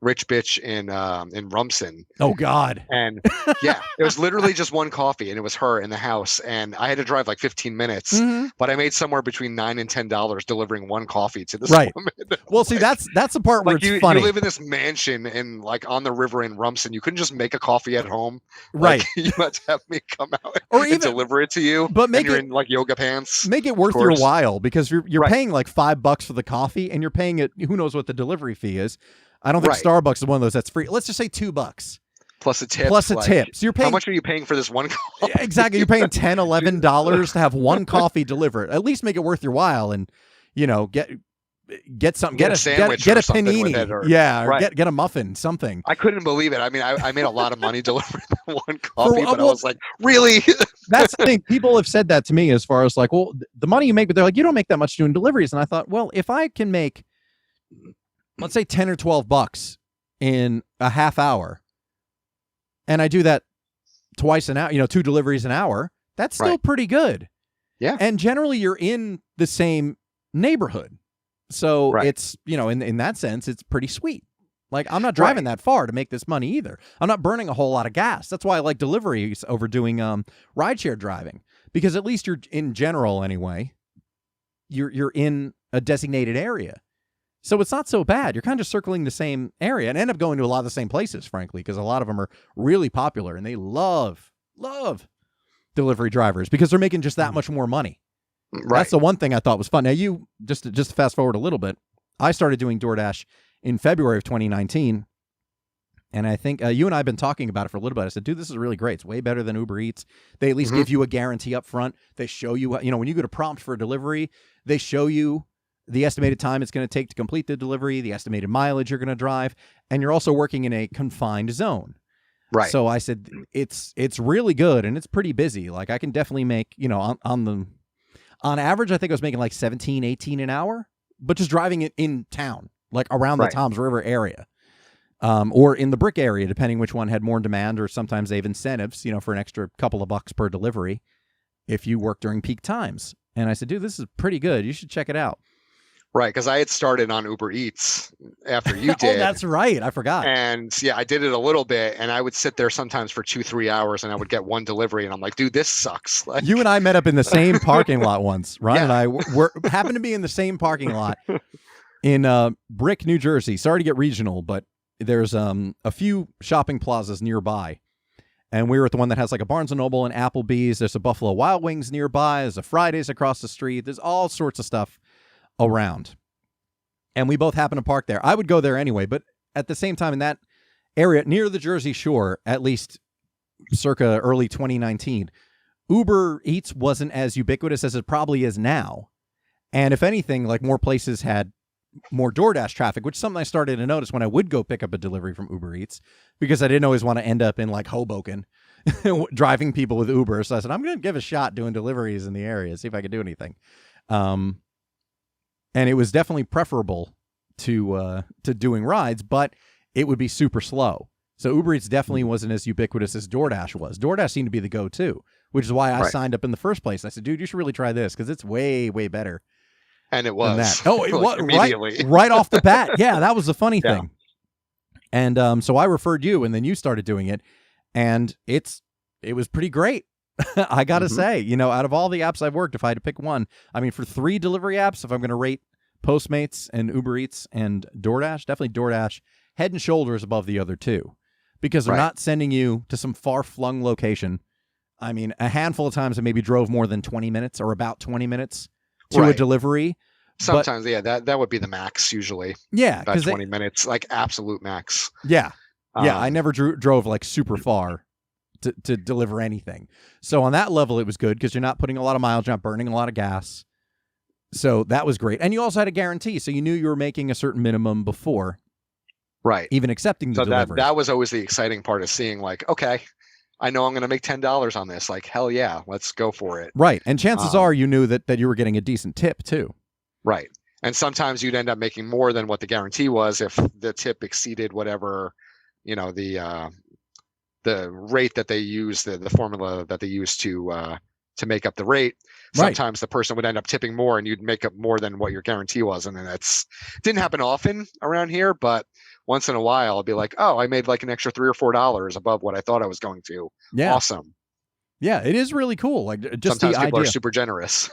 rich bitch in Rumson. Oh God. And yeah, it was literally just one coffee, and it was her in the house, and I had to drive like 15 minutes, but I made somewhere between $9 and $10 delivering one coffee to this woman. Well, see, that's the part where it's funny. You live in this mansion in like on the river in Rumson. You couldn't just make a coffee at home, right? Like, you must have me come out or and deliver it to you. But you're in like yoga pants. Make it worth your while, because you're paying like $5 for the coffee, and you're paying it. Who knows what the delivery fee is? I don't think Starbucks is one of those that's free. Let's just say $2 plus a tip. So you're paying. How much are you paying for this one coffee? Yeah, exactly. You're paying $10, $11 to have one coffee delivered. At least make it worth your while, and get something. Get a sandwich. Get a panini. Get a muffin. Something. I couldn't believe it. I mean, I made a lot of money delivering one coffee, but I well, was like, really? that's the thing. People have said that to me as far as like, well, the money you make, but they're like, you don't make that much doing deliveries. And I thought, well, if I can make, let's say 10 or 12 bucks in a half hour, and I do that twice an hour, 2 deliveries an hour, that's still pretty good. Yeah. And generally you're in the same neighborhood. So it's, in that sense, it's pretty sweet. Like, I'm not driving that far to make this money either. I'm not burning a whole lot of gas. That's why I like deliveries over doing rideshare driving, because at least you're, in general anyway, you're in a designated area. So it's not so bad. You're kind of circling the same area and end up going to a lot of the same places, frankly, because a lot of them are really popular and they love delivery drivers because they're making just that much more money. Right. That's the one thing I thought was fun. Now, you just to fast forward a little bit, I started doing DoorDash in February of 2019. And I think you and I have been talking about it for a little bit. I said, dude, this is really great. It's way better than Uber Eats. They at least give you a guarantee up front. They show you, when you go to prompt for a delivery, they show you the estimated time it's going to take to complete the delivery, the estimated mileage you're going to drive, and you're also working in a confined zone. Right. So I said, it's really good, and it's pretty busy. Like, I can definitely make, on average, I think I was making like 17, 18 an hour, but just driving it in town, like around the Toms River area. Or in the Brick area, depending which one had more demand, or sometimes they have incentives, for an extra couple of bucks per delivery if you work during peak times. And I said, dude, this is pretty good. You should check it out. Right, because I had started on Uber Eats after you did. Oh, that's right. I forgot. And yeah, I did it a little bit, and I would sit there sometimes for 2-3 hours, and I would get one delivery, and I'm like, dude, this sucks. Like, you and I met up in the same parking lot once. Ryan and I happened to be in the same parking lot in Brick, New Jersey. Sorry to get regional, but there's a few shopping plazas nearby. And we were at the one that has like a Barnes & Noble and Applebee's. There's a Buffalo Wild Wings nearby. There's a Fridays across the street. There's all sorts of stuff around. And we both happen to park there. I would go there anyway, but at the same time in that area near the Jersey Shore, at least circa early 2019, Uber Eats wasn't as ubiquitous as it probably is now. And if anything, like, more places had more DoorDash traffic, which is something I started to notice when I would go pick up a delivery from Uber Eats, because I didn't always want to end up in like Hoboken driving people with Uber. So I said, I'm going to give a shot doing deliveries in the area, see if I could do anything. And it was definitely preferable to doing rides, but it would be super slow. So Uber Eats definitely wasn't as ubiquitous as DoorDash was. DoorDash seemed to be the go-to, which is why I signed up in the first place. I said, dude, you should really try this because it's way, way better. And it was. That. Oh, it was immediately. right off the bat. Yeah, that was the funny thing. And so I referred you, and then you started doing it, and it was pretty great. I got to say, out of all the apps I've worked, if I had to pick one, I mean, for 3 delivery apps, if I'm going to rate Postmates and Uber Eats and DoorDash, definitely DoorDash head and shoulders above the other 2, because they're not sending you to some far-flung location. I mean, a handful of times I maybe drove more than 20 minutes or about 20 minutes to a delivery. Sometimes, that would be the max usually. Yeah. About 20 minutes, like absolute max. Yeah. Yeah, I never drove like super far to deliver anything. So on that level, it was good because you're not putting a lot of miles, you're not burning a lot of gas. So that was great. And you also had a guarantee, so you knew you were making a certain minimum before even accepting the delivery. That was always the exciting part of seeing, like, okay, I know I'm going to make $10 on this. Like, hell yeah, let's go for it. Right. And chances are you knew that you were getting a decent tip too. Right. And sometimes you'd end up making more than what the guarantee was if the tip exceeded whatever, the rate that they use, the formula that they use to make up the rate. Sometimes the person would end up tipping more and you'd make up more than what your guarantee was. And then didn't happen often around here, but once in a while I'll be like, oh, I made like an extra $3 or $4 above what I thought I was going to. Yeah. Awesome. Yeah, it is really cool. Like, just sometimes the people idea. are super generous.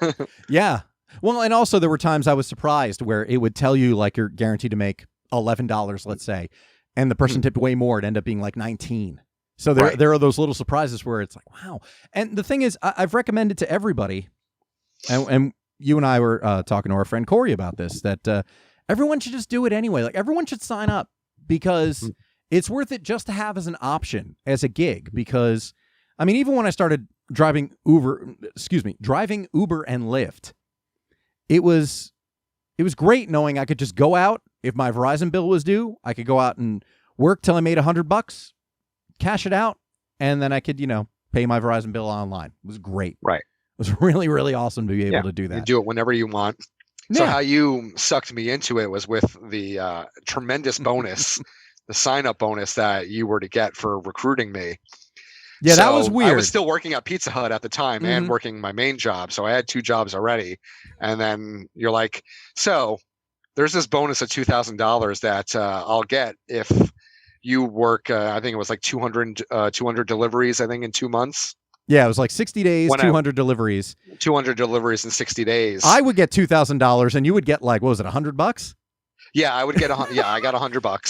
Yeah. Well, and also there were times I was surprised where it would tell you like you're guaranteed to make $11, let's say, and the person tipped way more. It ended up being like 19. So there are those little surprises where it's like, wow. And the thing is, I've recommended to everybody, and you and I were talking to our friend Corey about this, that everyone should just do it anyway. Like, everyone should sign up because it's worth it just to have as an option, as a gig. Because, I mean, even when I started driving Uber and Lyft, it was great knowing I could just go out. If my Verizon bill was due, I could go out and work till I made $100, cash it out, and then I could, pay my Verizon bill online. It was great. Right. It was really, really awesome to be able to do that. You do it whenever you want. So how you sucked me into it was with the tremendous bonus, the sign-up bonus that you were to get for recruiting me. Yeah, that was weird. I was still working at Pizza Hut at the time and working my main job, so I had 2 jobs already. And then you're like, so there's this bonus of $2,000 that I'll get if you work. I think it was like 200 deliveries. I think in 2 months. Yeah, it was like 60 days, 200 deliveries. 200 deliveries in 60 days. I would get $2,000, and you would get like, what was it, $100? Yeah, I would get I got $100.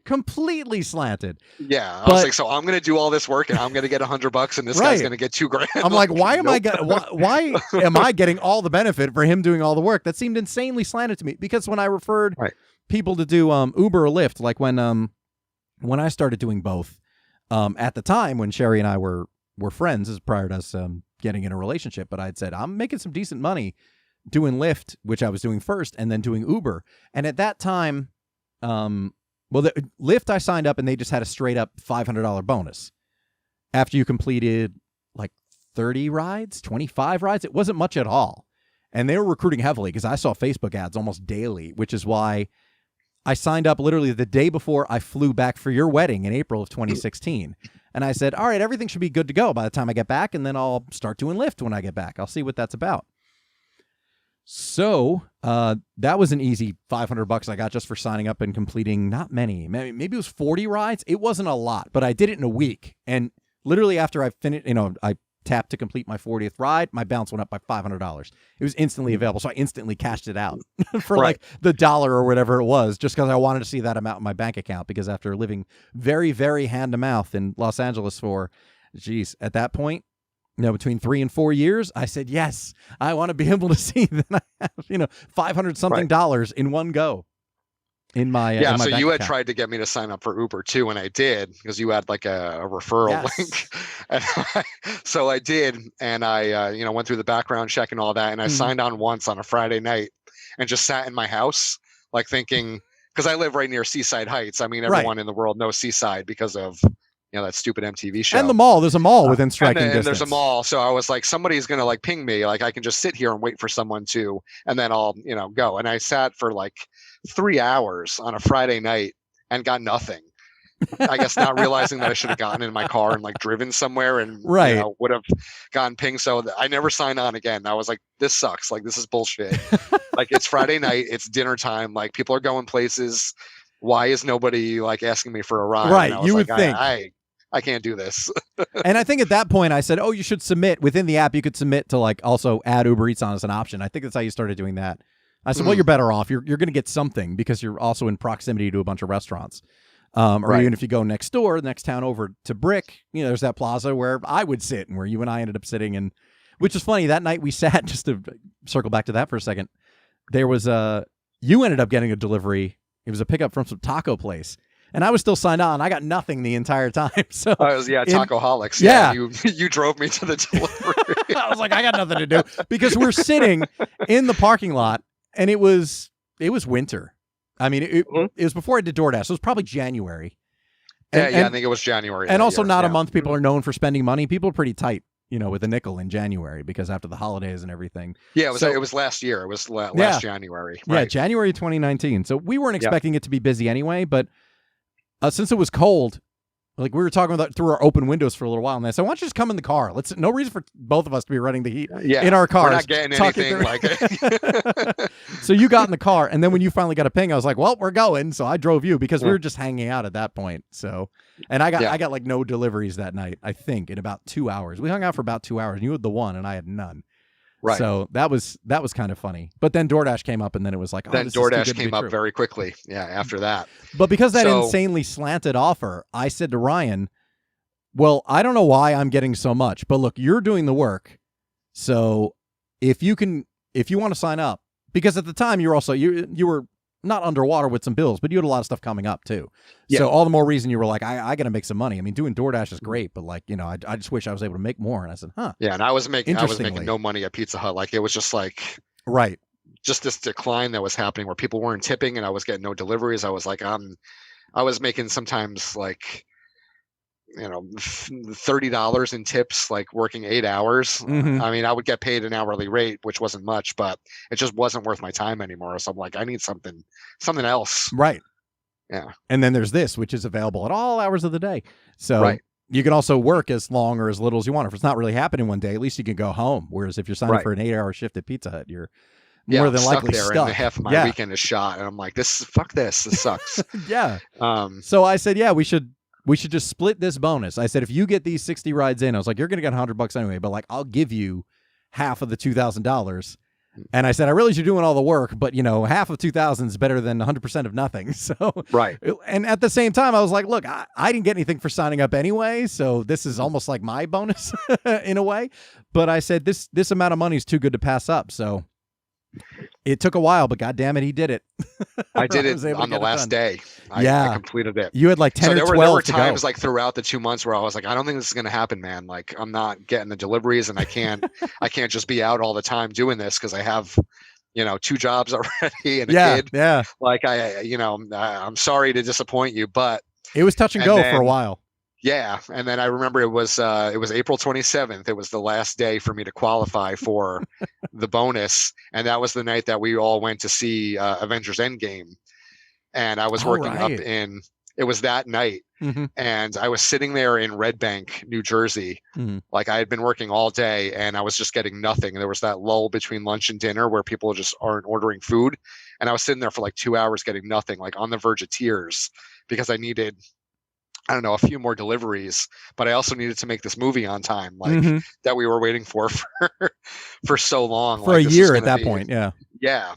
Completely slanted. Yeah, I was like, so I'm gonna do all this work, and I'm gonna get $100, and this guy's gonna get $2,000. I'm like, why am I getting all the benefit for him doing all the work? That seemed insanely slanted to me, because when I referred people to do Uber or Lyft, like when I started doing both. At the time when Sherry and I were friends, as prior to us getting in a relationship, but I'd said, I'm making some decent money doing Lyft, which I was doing first, and then doing Uber. And at that time, Lyft, I signed up and they just had a straight up $500 bonus after you completed like 30 rides, 25 rides. It wasn't much at all. And they were recruiting heavily because I saw Facebook ads almost daily, which is why I signed up literally the day before I flew back for your wedding in April of 2016. And I said, all right, everything should be good to go by the time I get back, and then I'll start doing Lyft when I get back. I'll see what that's about. So that was an easy $500 I got just for signing up and completing not many. Maybe it was 40 rides. It wasn't a lot, but I did it in a week. And literally after I finished, I tapped to complete my 40th ride, my balance went up by $500. It was instantly available, so I instantly cashed it out for like the $1 or whatever it was, just because I wanted to see that amount in my bank account. Because after living very, very hand to mouth in Los Angeles for, at that point, between 3 and 4 years, I said, yes, I want to be able to see that I have, $500 something in one go. In my in my so bank you had account. tried to get me to sign up for Uber too, and I did, because you had like a referral link. And so I did, and I went through the background check and all that, and I signed on once on a Friday night and just sat in my house, like thinking, because I live right near Seaside Heights. I mean, everyone in the world knows Seaside because of that stupid MTV show. And the mall. There's a mall within striking distance. And there's a mall. So I was like, somebody's going to like ping me. Like I can just sit here and wait for someone to, and then I'll, go. And I sat for like 3 hours on a Friday night and got nothing. I guess not realizing that I should have gotten in my car and like driven somewhere and would have gotten pinged. So I never signed on again. I was like, this sucks. Like, this is bullshit. Like, it's Friday night. It's dinner time. Like, people are going places. Why is nobody like asking me for a ride? Right. And I was You like, would think. I can't do this. And I think at that point I said, oh, you should submit within the app. You could submit to like also add Uber Eats on as an option. I think that's how you started doing that. I said, well, you're better off. You're going to get something because you're also in proximity to a bunch of restaurants. Or even if you go next door, next town over to Brick, there's that plaza where I would sit and where you and I ended up sitting. And which is funny, that night we sat, just to circle back to that for a second, there was you ended up getting a delivery. It was a pickup from some taco place. And I was still signed on. I got nothing the entire time. So I was Tacoholics. Yeah. You drove me to the delivery. I was like, I got nothing to do because we're sitting in the parking lot and it was winter. I mean, it was before I did DoorDash. So it was probably January. And, I think it was January. And also not a month people are known for spending money. People are pretty tight, with a nickel in January because after the holidays and everything. Yeah, it was last year. It was last January. Right? Yeah, January 2019. So we weren't expecting it to be busy anyway, but since it was cold, like we were talking about through our open windows for a little while, and I said, "Why don't you just come in the car? No reason for both of us to be running the heat in our cars. We're not getting anything like it." So you got in the car, and then when you finally got a ping, I was like, "Well, we're going." So I drove you because we were just hanging out at that point. So, and I got like no deliveries that night. I think in about 2 hours, we hung out for about 2 hours, and you had the one, and I had none. Right. So that was kind of funny. But then DoorDash came up, and then it was like, then DoorDash came up very quickly. Yeah, after that. But because that insanely slanted offer, I said to Ryan, well, I don't know why I'm getting so much, but look, you're doing the work. So if you want to sign up, because at the time you were not underwater with some bills, but you had a lot of stuff coming up too. Yeah. So all the more reason you were like, I got to make some money. I mean, doing DoorDash is great, but like, I just wish I was able to make more. And I said, huh. Yeah. And I was making no money at Pizza Hut. Like it was just like, right. Just this decline that was happening where people weren't tipping and I was getting no deliveries. I was like, I was making sometimes like $30 in tips, like working 8 hours. Mhm. I mean, I would get paid an hourly rate, which wasn't much, but it just wasn't worth my time anymore. So I'm like, I need something else. Right. Yeah. And then there's this, which is available at all hours of the day. So Right. you can also work as long or as little as you want. If it's not really happening one day, at least you can go home. Whereas if you're signing Right. for an 8-hour shift at Pizza Hut, you're Yeah, more I'm than stuck likely there, stuck. and half of my Yeah. weekend is shot, and I'm like, fuck this. This sucks. Yeah. Um, So I said, yeah, we should just split this bonus. I said, if you get these 60 rides in, I was like, you're going to get $100 anyway, but like, I'll give you half of the $2,000. And I said, I realize you're doing all the work, but half of 2,000 is better than 100% of nothing. So, right. And at the same time, I was like, look, I didn't get anything for signing up anyway. So this is almost like my bonus in a way. But I said, this amount of money is too good to pass up. So it took a while, but God damn it, he did it. I did was it able to on the get it last done. day. I Yeah. completed it. You had like 10 So or there 12 were to times go. like throughout the 2 months where I was like, I don't think this is going to happen, man. Like, I'm not getting the deliveries, and I can't just be out all the time doing this because I have 2 jobs already and a kid. Yeah. Like, I'm sorry to disappoint you, but It was touch and go for a while. yeah. And then I remember it was April 27th. It was the last day for me to qualify for the bonus. And that was the night that we all went to see Avengers Endgame. And I was working up it was that night. Mm-hmm. And I was sitting there in Red Bank, New Jersey. Mm-hmm. Like, I had been working all day and I was just getting nothing. There was that lull between lunch and dinner where people just aren't ordering food. And I was sitting there for like 2 hours getting nothing, like on the verge of tears, because I needed, I don't know, a few more deliveries, but I also needed to make this movie on time, like that we were waiting for so long. For like, a year at that point. Yeah. Yeah.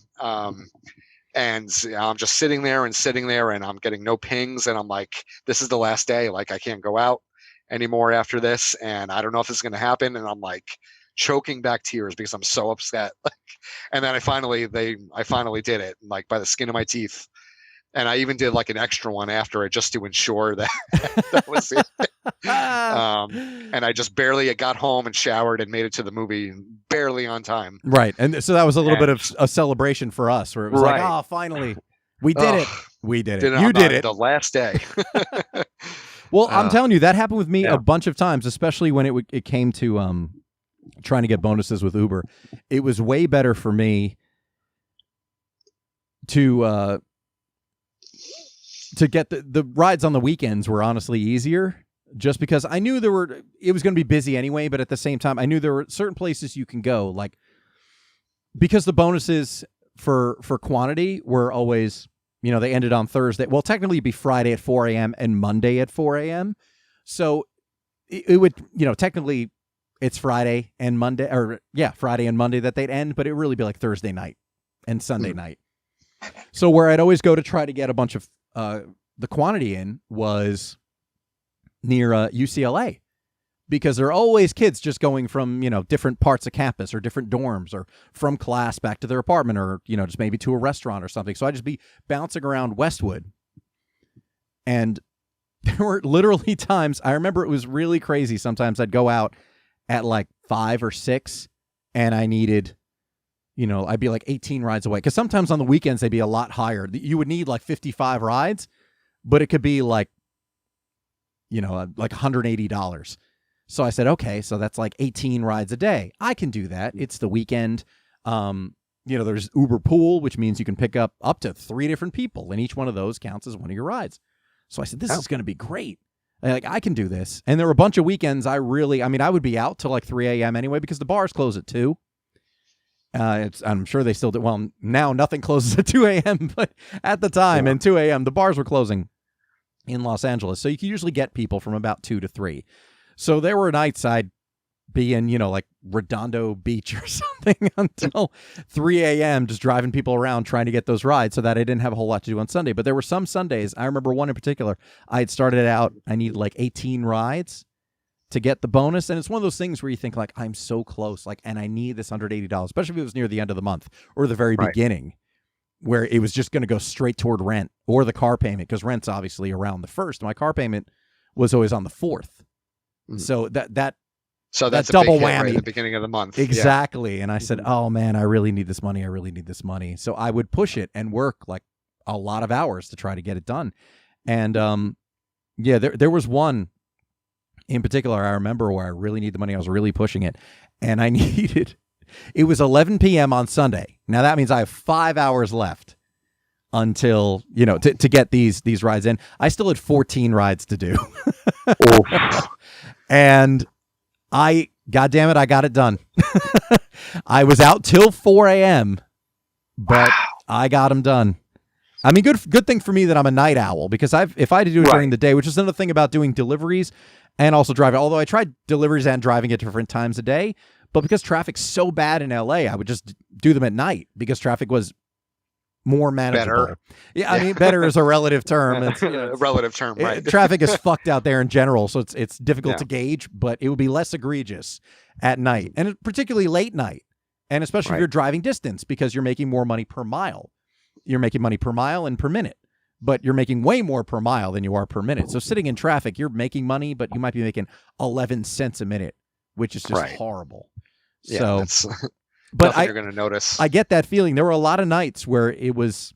And I'm just sitting there and I'm getting no pings. And I'm like, this is the last day. Like, I can't go out anymore after this. And I don't know if this is going to happen. And I'm like choking back tears because I'm so upset. And then I finally did it, like, by the skin of my teeth. And I even did like an extra one after it just to ensure that that was it. And I just barely got home and showered and made it to the movie barely on time. Right. And so that was a little bit of a celebration for us where it was like, oh, finally, we did it. We did it. You did it. The last day. Well, I'm telling you, that happened with me a bunch of times, especially when it came to trying to get bonuses with Uber. It was way better for me to get the rides on the weekends were honestly easier, just because I knew it was going to be busy anyway, but at the same time, I knew there were certain places you can go, like, because the bonuses for quantity were always, they ended on Thursday. Well, technically it'd be Friday at 4 a.m. and Monday at 4 a.m. So it would, technically it's Friday and Monday, Friday and Monday that they'd end, but it would really be like Thursday night and Sunday night. So where I'd always go to try to get a bunch of the quantity in was near UCLA, because there are always kids just going from, different parts of campus or different dorms or from class back to their apartment or, just maybe to a restaurant or something. So I'd just be bouncing around Westwood. And there were literally times, I remember it was really crazy. Sometimes I'd go out at like 5 or 6 and I needed, I'd be like 18 rides away. Because sometimes on the weekends, they'd be a lot higher. You would need like 55 rides, but it could be like, like $180. So I said, okay, so that's like 18 rides a day. I can do that. It's the weekend. There's Uber Pool, which means you can pick up to 3 different people, and each one of those counts as one of your rides. So I said, this is going to be great. Like, I can do this. And there were a bunch of weekends I would be out till like 3 a.m. anyway, because the bars close at 2. I'm sure they still do. Well, now nothing closes at 2 a.m., but at the time, and 2 a.m., the bars were closing in Los Angeles. So you can usually get people from about 2 to 3. So there were nights I'd be in, like Redondo Beach or something until 3 a.m. just driving people around trying to get those rides so that I didn't have a whole lot to do on Sunday. But there were some Sundays, I remember one in particular, I had started out, I needed like 18 rides to get the bonus. And it's one of those things where you think like, I'm so close, like, and I need this $180, especially if it was near the end of the month or the very beginning, where it was just going to go straight toward rent or the car payment, because rent's obviously around the 1st. My car payment was always on the 4th. So so that's a double big hit whammy right at the beginning of the month. Exactly. And I said, oh man, I really need this money. I really need this money. So I would push it and work like a lot of hours to try to get it done. And there was one in particular, I remember where I really need the money. I was really pushing it, and I needed. It was 11 p.m. on Sunday. Now that means I have 5 hours left until to get these rides in. I still had 14 rides to do, and God damn it, I got it done. I was out till 4 a.m., but I got them done. I mean, good thing for me that I'm a night owl, because if I had to do it during the day, which is another thing about doing deliveries and also driving, although I tried deliveries and driving at different times a day, but because traffic's so bad in LA, I would just do them at night because traffic was more manageable. Better. Yeah, I mean, better is a relative term. It's, A relative term, right? Traffic is fucked out there in general, so it's difficult to gauge, but it would be less egregious at night, and particularly late night, and especially if you're driving distance, because you're making more money per mile. You're making money per mile and per minute, but you're making way more per mile than you are per minute. So sitting in traffic, you're making money, but you might be making 11 cents a minute, which is just horrible. Yeah, so, that's but you're going to notice. I get that feeling. There were a lot of nights where it was,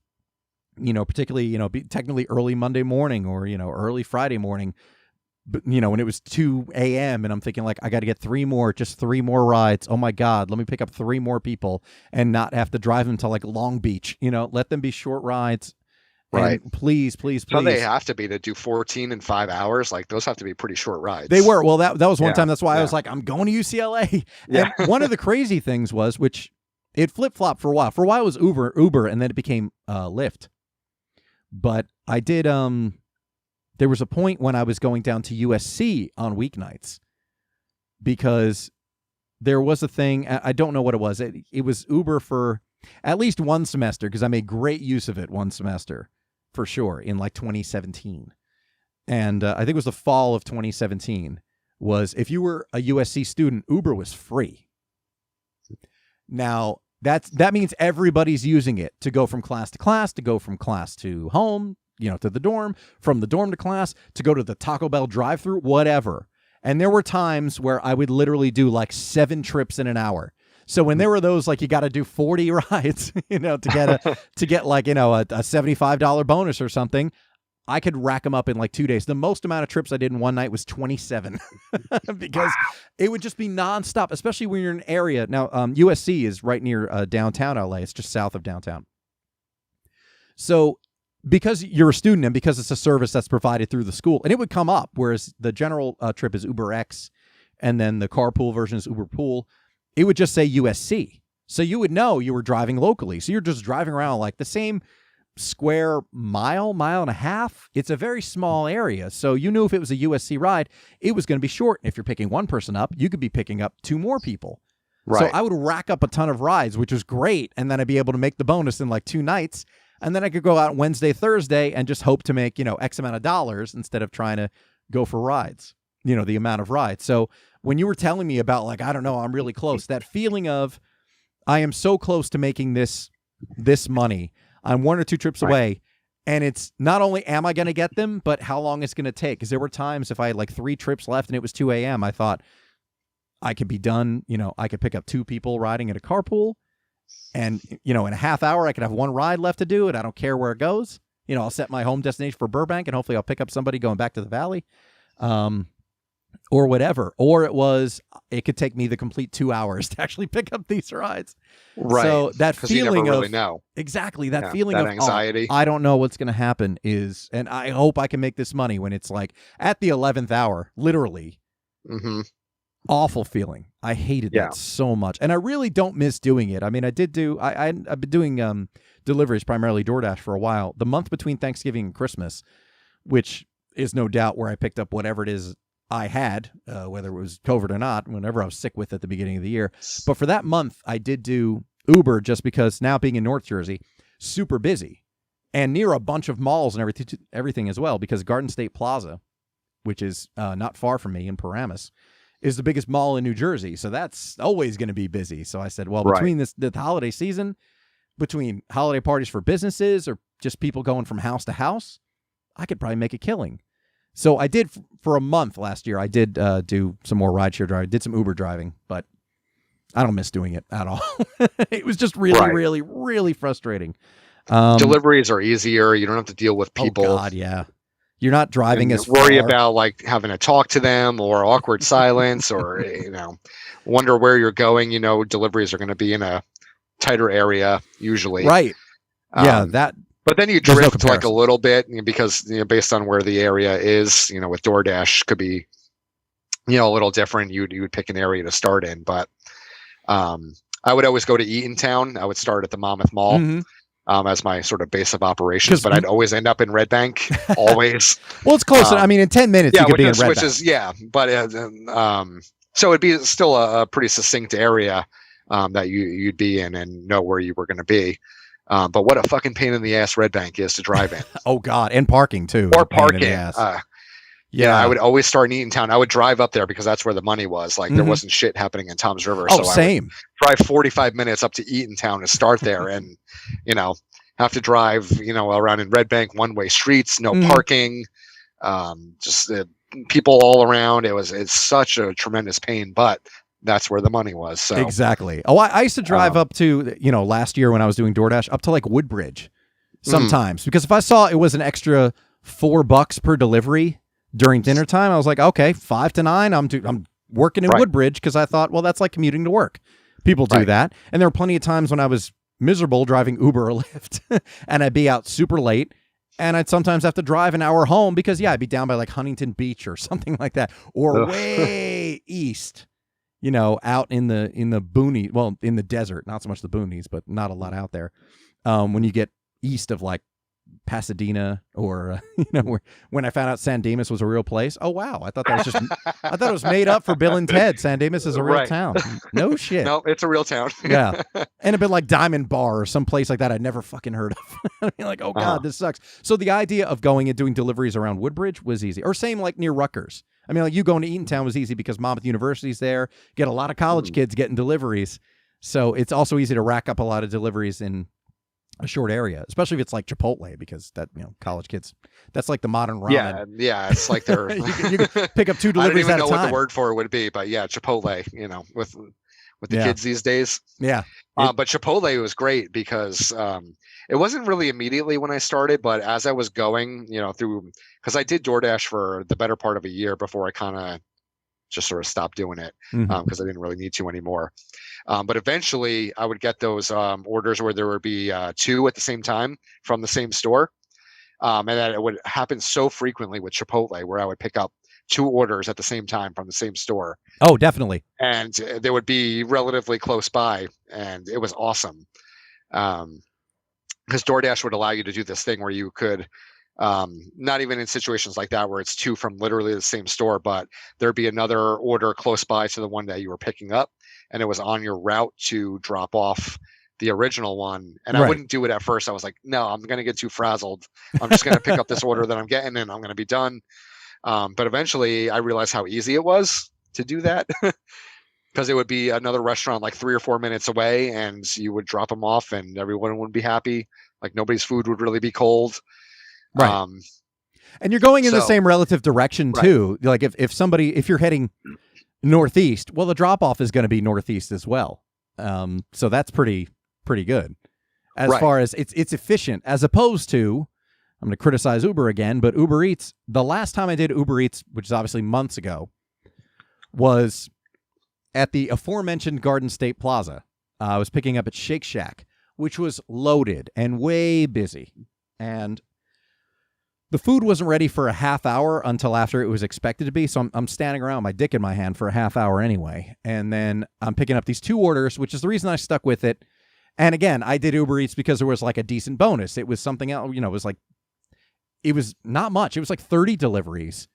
particularly, technically early Monday morning or, early Friday morning, but, when it was 2 a.m. and I'm thinking like, I got to get three more rides. Oh my God, let me pick up 3 more people and not have to drive them to like Long Beach, let them be short rides. Right. And please. So they have to be to do 14 in 5 hours. Like those have to be pretty short rides. They were. Well, that was one time. That's why I was like, I'm going to UCLA. Yeah. And one of the crazy things was, which it flip-flopped for a while. For a while it was Uber, and then it became Lyft. But I did, there was a point when I was going down to USC on weeknights because there was a thing, I don't know what it was. It was Uber for at least one semester, because I made great use of it one semester for sure in like 2017. And I think it was the fall of 2017 was if you were a USC student, Uber was free. Now, that means everybody's using it to go from class to class, to go from class to home, to the dorm, from the dorm to class, to go to the Taco Bell drive-thru, whatever. And there were times where I would literally do like 7 trips in an hour. So when there were those, like, you got to do 40 rides, to get like, a $75 bonus or something, I could rack them up in like 2 days. The most amount of trips I did in one night was 27 because it would just be nonstop, especially when you're in an area. Now, USC is right near downtown LA. It's just south of downtown. So because you're a student and because it's a service that's provided through the school, and it would come up, whereas the general trip is UberX, and then the carpool version is Uber Pool, it would just say USC. So you would know you were driving locally. So you're just driving around like the same square mile and a half. It's a very small area. So you knew if it was a USC ride, it was going to be short. If you're picking one person up, you could be picking up 2 more people. Right. So I would rack up a ton of rides, which was great. And then I'd be able to make the bonus in like 2 nights. And then I could go out Wednesday, Thursday, and just hope to make, X amount of dollars instead of trying to go for rides, the amount of rides. So when you were telling me about like, I don't know, I'm really close, that feeling of I am so close to making this money. I'm 1 or 2 trips away. And it's not only am I going to get them, but how long it's going to take. Because there were times if I had like 3 trips left and it was 2 a.m., I thought I could be done. I could pick up 2 people riding at a carpool. And, in a half hour, I could have 1 ride left to do it. I don't care where it goes. I'll set my home destination for Burbank, and hopefully I'll pick up somebody going back to the Valley. Or whatever. Or it could take me the complete 2 hours to actually pick up these rides. Right. So that feeling of, exactly, that feeling of anxiety. I don't know what's going to happen and I hope I can make this money when it's like at the 11th hour, literally. Mm-hmm. Awful feeling. I hated that so much. And I really don't miss doing it. I mean, I've been doing deliveries, primarily DoorDash, for a while. The month between Thanksgiving and Christmas, which is no doubt where I picked up whatever it is I had, whether it was COVID or not, whenever I was sick with at the beginning of the year. But for that month, I did do Uber just because now being in North Jersey, super busy and near a bunch of malls and everything as well, because Garden State Plaza, which is not far from me in Paramus, is the biggest mall in New Jersey. So that's always going to be busy. So I said, well, between the holiday season, between holiday parties for businesses or just people going from house to house, I could probably make a killing. So I did for a month last year. I did do some more rideshare driving. Did some Uber driving, but I don't miss doing it at all. It was just really, really, really frustrating. Deliveries are easier. You don't have to deal with people. Oh God, yeah. You're not driving and as worry far. about like having to talk to them or awkward silence or wonder where you're going. Deliveries are going to be in a tighter area usually. Right. Yeah, Um, but then you there's no drift like a comparison. little bit because based on where the area is, with DoorDash could be a little different. You would pick an area to start in, but I would always go to Eatontown. I would start at the Monmouth Mall. Mhm. As my sort of base of operations, 'Cause- but I'd always end up in Red Bank, always. Well, it's close. I mean, in 10 minutes, you could with be in the Red Bank. switches, but so it'd be still a pretty succinct area that you'd be in and know where you were going to be. But what a fucking pain in the ass Red Bank is to drive in. Oh God, and parking too. Or is a pain in the parking. ass. Yeah, I would always start in Eatontown. I would drive up there because that's where the money was. Like there Mhm. wasn't shit happening in Tom's River. Oh, so same. I would drive 45 minutes up to Eatontown to start there, and have to drive around in Red Bank, one-way streets, no Mhm. parking, just people all around. It's such a tremendous pain, but that's where the money was. So Exactly. Oh, I used to drive up to, last year when I was doing DoorDash, up to like Woodbridge sometimes, because if I saw it was an extra $4 per delivery during dinner time, I was like, okay, 5 to 9, I'm working in Right. Woodbridge, because I thought, well, that's like commuting to work. People do Right. that. And there were plenty of times when I was miserable driving Uber or Lyft and I'd be out super late, and I'd sometimes have to drive an hour home because I'd be down by like Huntington Beach or something like that, or Ugh. way east, out in the boonies, well, in the desert, not so much the boonies, but not a lot out there. When you get east of like Pasadena, or when I found out San Dimas was a real place. Oh wow, I thought I thought it was made up for Bill and Ted. San Dimas is a real Right. town. No shit. No, it's a real town. Yeah. And a bit like Diamond Bar or some place like that I'd never fucking heard of. I mean, like, oh God, this sucks. So the idea of going and doing deliveries around Woodbridge was easy. Or same like near Rutgers. I mean, like you going to Eatontown was easy because Monmouth University's there. Get a lot of college kids getting deliveries. So it's also easy to rack up a lot of deliveries in a short area, especially if it's like Chipotle, because that, college kids, that's like the modern ramen. Yeah, it's like they're you can pick up 2 I don't deliveries even at a know what time. the word for it would be, but yeah, Chipotle, with the Yeah. kids these days. Yeah. But Chipotle was great because it wasn't really immediately when I started, but as I was going, through, because I did DoorDash for the better part of a year before I kind of just sort of stopped doing it Mhm. because I didn't really need to anymore. But eventually I would get those orders where there would be 2 at the same time from the same store. And that it would happen so frequently with Chipotle where I would pick up 2 orders at the same time from the same store. Oh, definitely. And they would be relatively close by, and it was awesome. Because DoorDash would allow you to do this thing where you could, not even in situations like that where it's 2 from literally the same store, but there'd be another order close by to the one that you were picking up, and it was on your route to drop off the original one. And I Right. wouldn't do it at first. I was like, no, I'm going to get too frazzled. I'm just going to pick up this order that I'm getting, and I'm going to be done. But eventually I realized how easy it was to do that. Because it would be another restaurant like 3 or 4 minutes away, and you would drop them off and everyone would be happy. Like nobody's food would really be cold. Right. And you're going in the so- same relative direction Right. too. Like if you're heading northeast, well, the drop off is going to be northeast as well. So that's pretty good. As Right. far as it's efficient, as opposed to, I'm going to criticize Uber again, but Uber Eats, the last time I did Uber Eats, which is obviously months ago, was at the aforementioned Garden State Plaza. I was picking up at Shake Shack, which was loaded and way busy. And the food wasn't ready for a half hour until after it was expected to be. So I'm standing around with my dick in my hand for a half hour anyway. And then I'm picking up these 2 orders, which is the reason I stuck with it. And again, I did Uber Eats because there was like a decent bonus. It was something else, it was not much. It was like 30 deliveries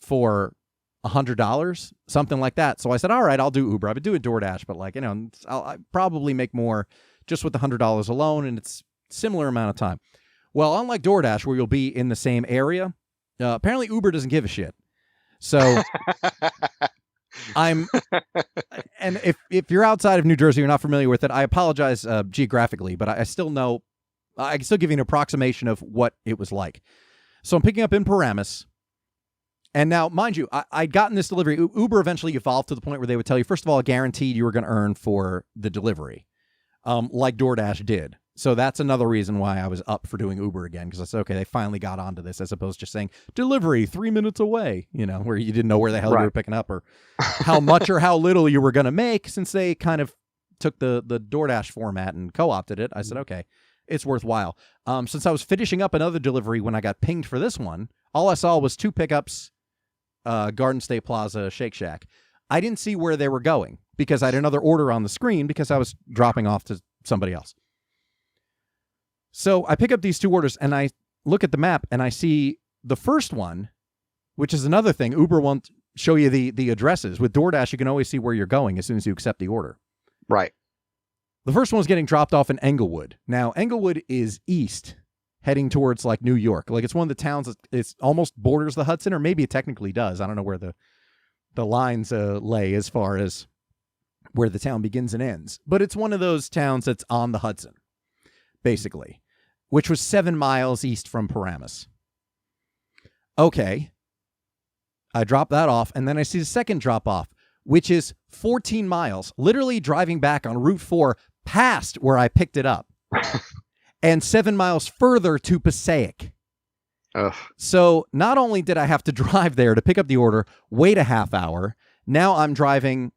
for $100, something like that. So I said, all right, I'll do Uber. I've been doing DoorDash, but I'll probably make more just with the $100 alone, and it's similar amount of time. Well, unlike DoorDash, where you'll be in the same area, apparently Uber doesn't give a shit. So and if you're outside of New Jersey, you're not familiar with it, I apologize geographically, but I still know, I can still give you an approximation of what it was like. So I'm picking up in Paramus. And now, mind you, I'd gotten this delivery. Uber eventually evolved to the point where they would tell you, first of all, guaranteed you were going to earn for the delivery, like DoorDash did. So that's another reason why I was up for doing Uber again, because I said, okay, they finally got onto this, as opposed to just saying delivery 3 minutes away, where you didn't know where the hell you were picking up or how much or how little you were going to make. Since they kind of took the DoorDash format and co-opted it, I said, okay, it's worthwhile. Since I was finishing up another delivery when I got pinged for this one, all I saw was 2 pickups, Garden State Plaza, Shake Shack. I didn't see where they were going because I had another order on the screen because I was dropping off to somebody else. So I pick up these 2 orders and I look at the map and I see the first one, which is another thing. Uber won't show you the addresses. With DoorDash, you can always see where you're going as soon as you accept the order. Right. The first one was getting dropped off in Englewood. Now, Englewood is east, heading towards like New York. Like it's one of the towns that it's almost borders the Hudson, or maybe it technically does. I don't know where the lines lay as far as where the town begins and ends. But it's one of those towns that's on the Hudson, basically, which was 7 miles east from Paramus. Okay. I drop that off, and then I see the second drop off, which is 14 miles, literally driving back on Route 4 past where I picked it up, and 7 miles further to Passaic. Ugh. So not only did I have to drive there to pick up the order, wait a half hour, now I'm driving.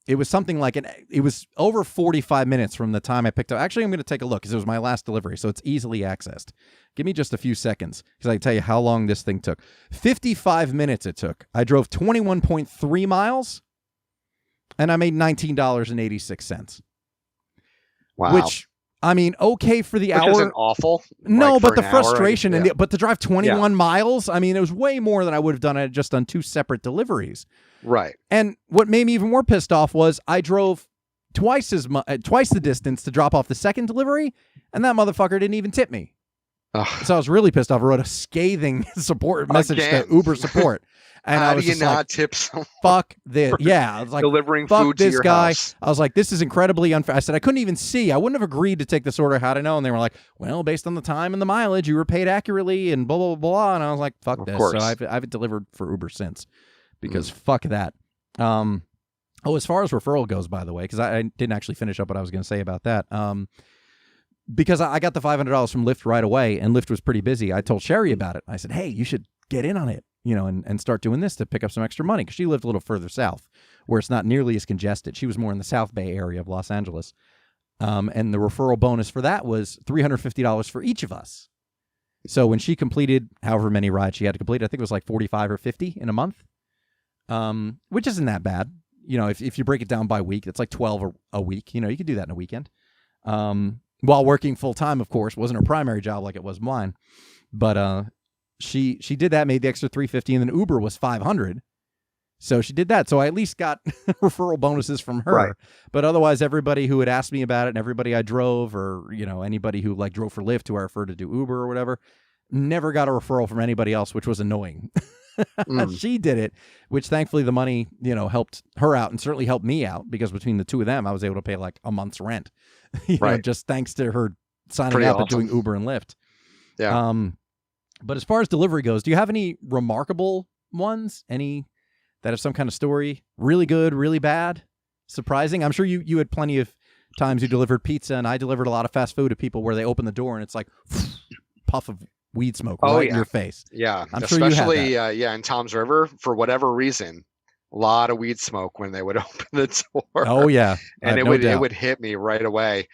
It was something like it was over 45 minutes from the time I picked up. Actually, I'm going to take a look because it was my last delivery, so it's easily accessed. Give me just a few seconds because I can tell you how long this thing took. 55 minutes it took. I drove 21.3 miles, and I made $19.86. Wow. Which, I mean, okay for the Which hour. isn't awful. No, like, but for the an hour, frustration, but to drive 21 Yeah. miles, I mean, it was way more than I would have done. I had just done 2 separate deliveries. Right. And what made me even more pissed off was I drove twice the distance to drop off the second delivery, and that motherfucker didn't even tip me. Ugh. So I was really pissed off. I wrote a scathing support message Again. to Uber support. And How I was do you just not like, tip someone fuck this. Yeah. I was like, delivering fuck food to this your guy. house? I was like, this is incredibly unfair. I said, I couldn't even see. I wouldn't have agreed to take this order had I known. And they were like, well, based on the time and the mileage, you were paid accurately and blah, blah, blah, blah. And I was like, fuck Of this. course. So I haven't delivered for Uber since because fuck that. As far as referral goes, by the way, because I didn't actually finish up what I was going to say about that. Because I got the $500 from Lyft right away, and Lyft was pretty busy. I told Sherry about it. I said, hey, you should get in on it, and start doing this to pick up some extra money, because she lived a little further south where it's not nearly as congested. She was more in the South Bay area of Los Angeles. And the referral bonus for that was $350 for each of us. So when she completed however many rides she had to complete, I think it was like 45 or 50 in a month, which isn't that bad. If you break it down by week, it's like 12 a week. You could do that in a weekend. While working full time, of course, wasn't her primary job like it was mine. But she did that, made the extra $350, and then Uber was $500. So she did that. So I at least got referral bonuses from her. Right. But otherwise, everybody who had asked me about it, and everybody I drove, or anybody who like drove for Lyft, who I referred to do Uber or whatever, never got a referral from anybody else, which was annoying. She did it, which thankfully the money, helped her out and certainly helped me out, because between the two of them, I was able to pay like a month's rent, just thanks to her signing Pretty up awesome. and doing Uber and Lyft. Yeah. But as far as delivery goes, do you have any remarkable ones? Any that have some kind of story? Really good, really bad, surprising? I'm sure you had plenty of times you delivered pizza, and I delivered a lot of fast food to people where they open the door and it's like puff of weed smoke right in your face. Yeah. I'm sure you have Especially, that. in Tom's River, for whatever reason, a lot of weed smoke when they would open the door. Oh yeah. And it doubt. would hit me right away.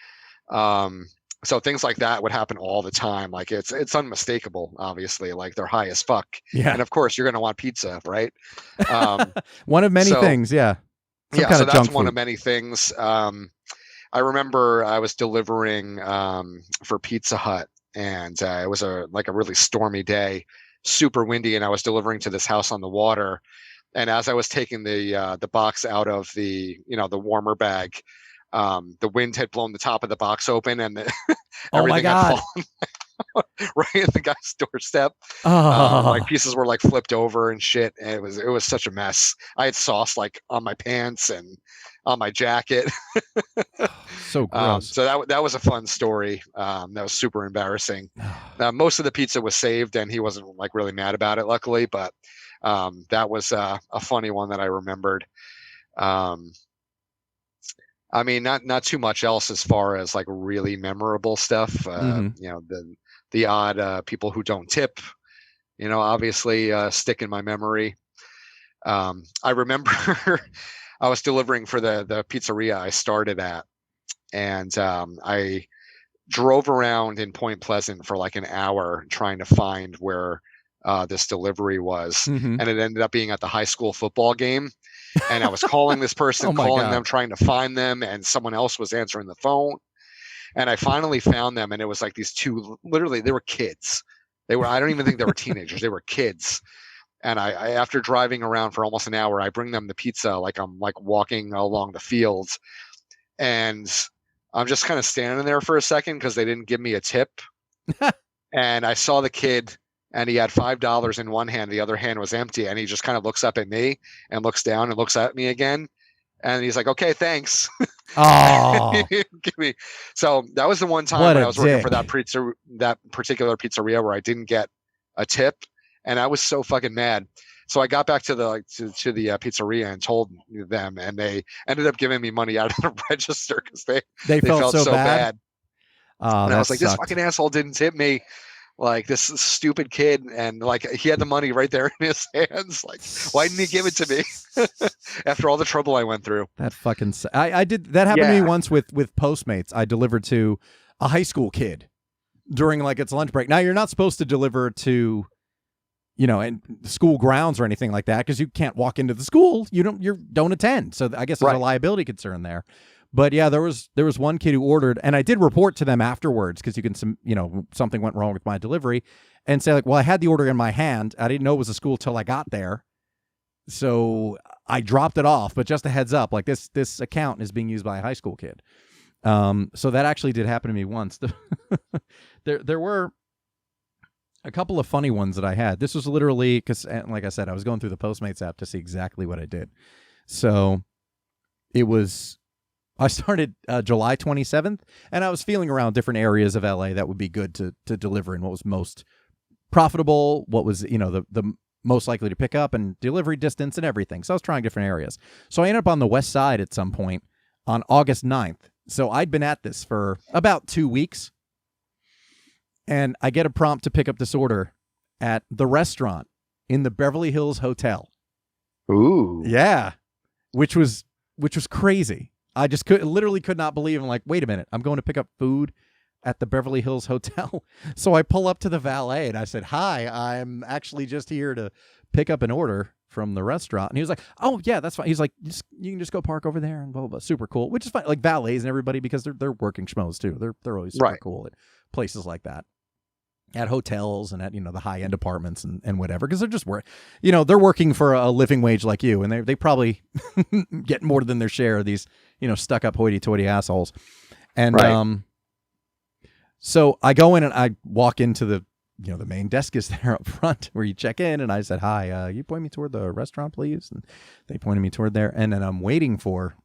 So things like that would happen all the time. Like it's unmistakable, obviously, like they're high as fuck. Yeah. And of course you're going to want pizza, right? One of many things. Yeah. Some kind so of that's junk one food. of many things. I remember I was delivering for Pizza Hut, and it was a really stormy day, super windy, and I was delivering to this house on the water. And as I was taking the box out of the the warmer bag, the wind had blown the top of the box open, and Oh my everything had God. fallen right at the guy's doorstep. Oh. Like pieces were like flipped over and shit. And it was such a mess. I had sauce like on my pants and on my jacket. So gross. So that was a fun story. That was super embarrassing. Most of the pizza was saved, and he wasn't like really mad about it, luckily. But that was a funny one that I remembered. I mean, not too much else as far as like really memorable stuff. You know, the odd people who don't tip, you know, obviously stick in my memory. I remember I was delivering for the pizzeria I started at, and I drove around in Point Pleasant for like an hour trying to find where this delivery was, Mm-hmm. and it ended up being at the high school football game. And I was calling this person, Oh my calling God. them, trying to find them, and someone else was answering the phone. And I finally found them, and it was like these two, literally, they were kids. They were, I don't even think they were teenagers, they were kids. And I after driving around for almost an hour, I bring them the pizza like I'm like walking along the fields, and I'm just kind of standing there for a second because they didn't give me a tip. And I saw the kid, and he had $5 in one hand, the other hand was empty, and he just kind of looks up at me and looks down and looks at me again, and he's like, "Okay, thanks." Oh, Give me. So that was the one time what when a I was working for dick. that particular pizzeria where I didn't get a tip, and I was so fucking mad. So I got back to the pizzeria and told them, and they ended up giving me money out of the register because They they felt felt so so bad. bad. Oh, And I that was like, this sucked. fucking asshole didn't tip me. Like this stupid kid, and like he had the money right there in his hands. Like, why didn't he give it to me after all the trouble I went through? That fucking. I did that happened to me Yeah, once with Postmates. I delivered to a high school kid during like its lunch break. Now you're not supposed to deliver to, you know, and school grounds or anything like that because you can't walk into the school. You don't attend. So I guess there's a right. liability concern there. But yeah, there was one kid who ordered, and I did report to them afterwards because something went wrong with my delivery, and say like, well, I had the order in my hand. I didn't know it was a school till I got there, so I dropped it off. But just a heads up, like this account is being used by a high school kid. So that actually did happen to me once. There were a couple of funny ones that I had. This was literally because, like I said, I was going through the Postmates app to see exactly what I did. So it was. I started July 27th, and I was feeling around different areas of LA that would be good to deliver in, what was most profitable, what was, you know, the most likely to pick up, and delivery distance and everything. So I was trying different areas. So I ended up on the west side at some point on August 9th. So I'd been at this for about 2 weeks, and I get a prompt to pick up this order at the restaurant in the Beverly Hills Hotel. Ooh. Yeah, which was crazy. I just literally could not believe. I'm like, wait a minute, I'm going to pick up food at the Beverly Hills Hotel. So I pull up to the valet and I said, "Hi, I'm actually just here to pick up an order from the restaurant." And he was like, "Oh yeah, that's fine." He's like, "You can just go park over there and blah blah blah." Super cool, which is fine. Like valets and everybody, because they're working schmoes too. They're always super Right. cool at places like that. At hotels and at, you know, the high end apartments and whatever, because they're just they're working for a living wage like you, and they probably get more than their share of these, you know, stuck up hoity toity assholes. And Right. So I go in and I walk into the main desk is there up front where you check in, and I said, "Hi, you point me toward the restaurant, please?" And they pointed me toward there, and then I'm waiting for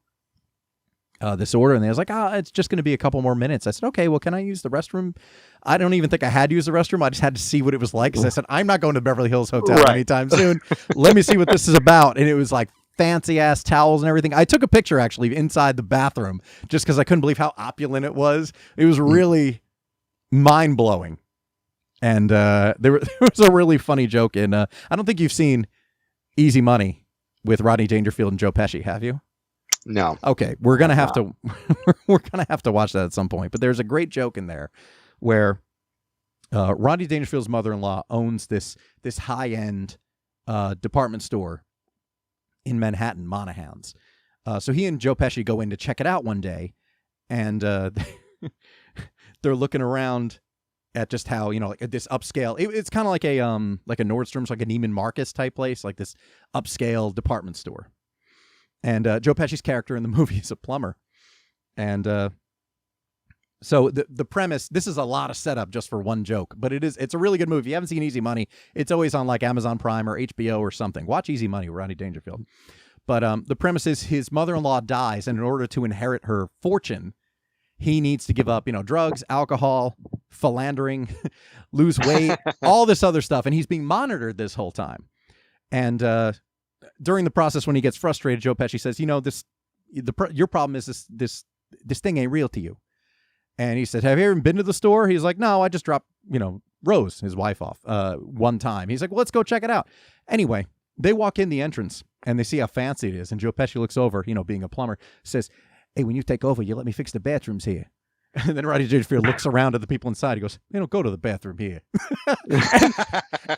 this order, and they was like, it's just going to be a couple more minutes. I said, okay, well, can I use the restroom? I don't even think I had to use the restroom. I just had to see what it was like, because I said, I'm not going to Beverly Hills Hotel Right. anytime soon. Let me see what this is about. And it was like fancy ass towels and everything. I took a picture actually inside the bathroom just because I couldn't believe how opulent it was. It was really mind blowing. And there was a really funny joke in, I don't think you've seen Easy Money with Rodney Dangerfield and Joe Pesci, have you? No. Okay, we're gonna have to watch that at some point. But there's a great joke in there where Rodney Dangerfield's mother-in-law owns this high-end department store in Manhattan, Monahan's. So he and Joe Pesci go in to check it out one day, and they're looking around at just how, you know, like this upscale. It's kind of like a Nordstrom's, like a Neiman Marcus type place, like this upscale department store. And Joe Pesci's character in the movie is a plumber. And so the premise, this is a lot of setup just for one joke, but it's a really good movie. If you haven't seen Easy Money, it's always on like Amazon Prime or HBO or something. Watch Easy Money with Rodney Dangerfield. But the premise is his mother-in-law dies, and in order to inherit her fortune, he needs to give up, you know, drugs, alcohol, philandering, lose weight, all this other stuff. And he's being monitored this whole time. And during the process, when he gets frustrated, Joe Pesci says, you know, this your problem is this thing ain't real to you. And he said, have you ever been to the store? He's like, no, I just dropped, Rose, his wife, off one time. He's like, well, let's go check it out. Anyway, they walk in the entrance and they see how fancy it is. And Joe Pesci looks over, being a plumber, says, hey, when you take over, you let me fix the bathrooms here. And then Rodney Dangerfield looks around at the people inside. He goes, they don't go to the bathroom here.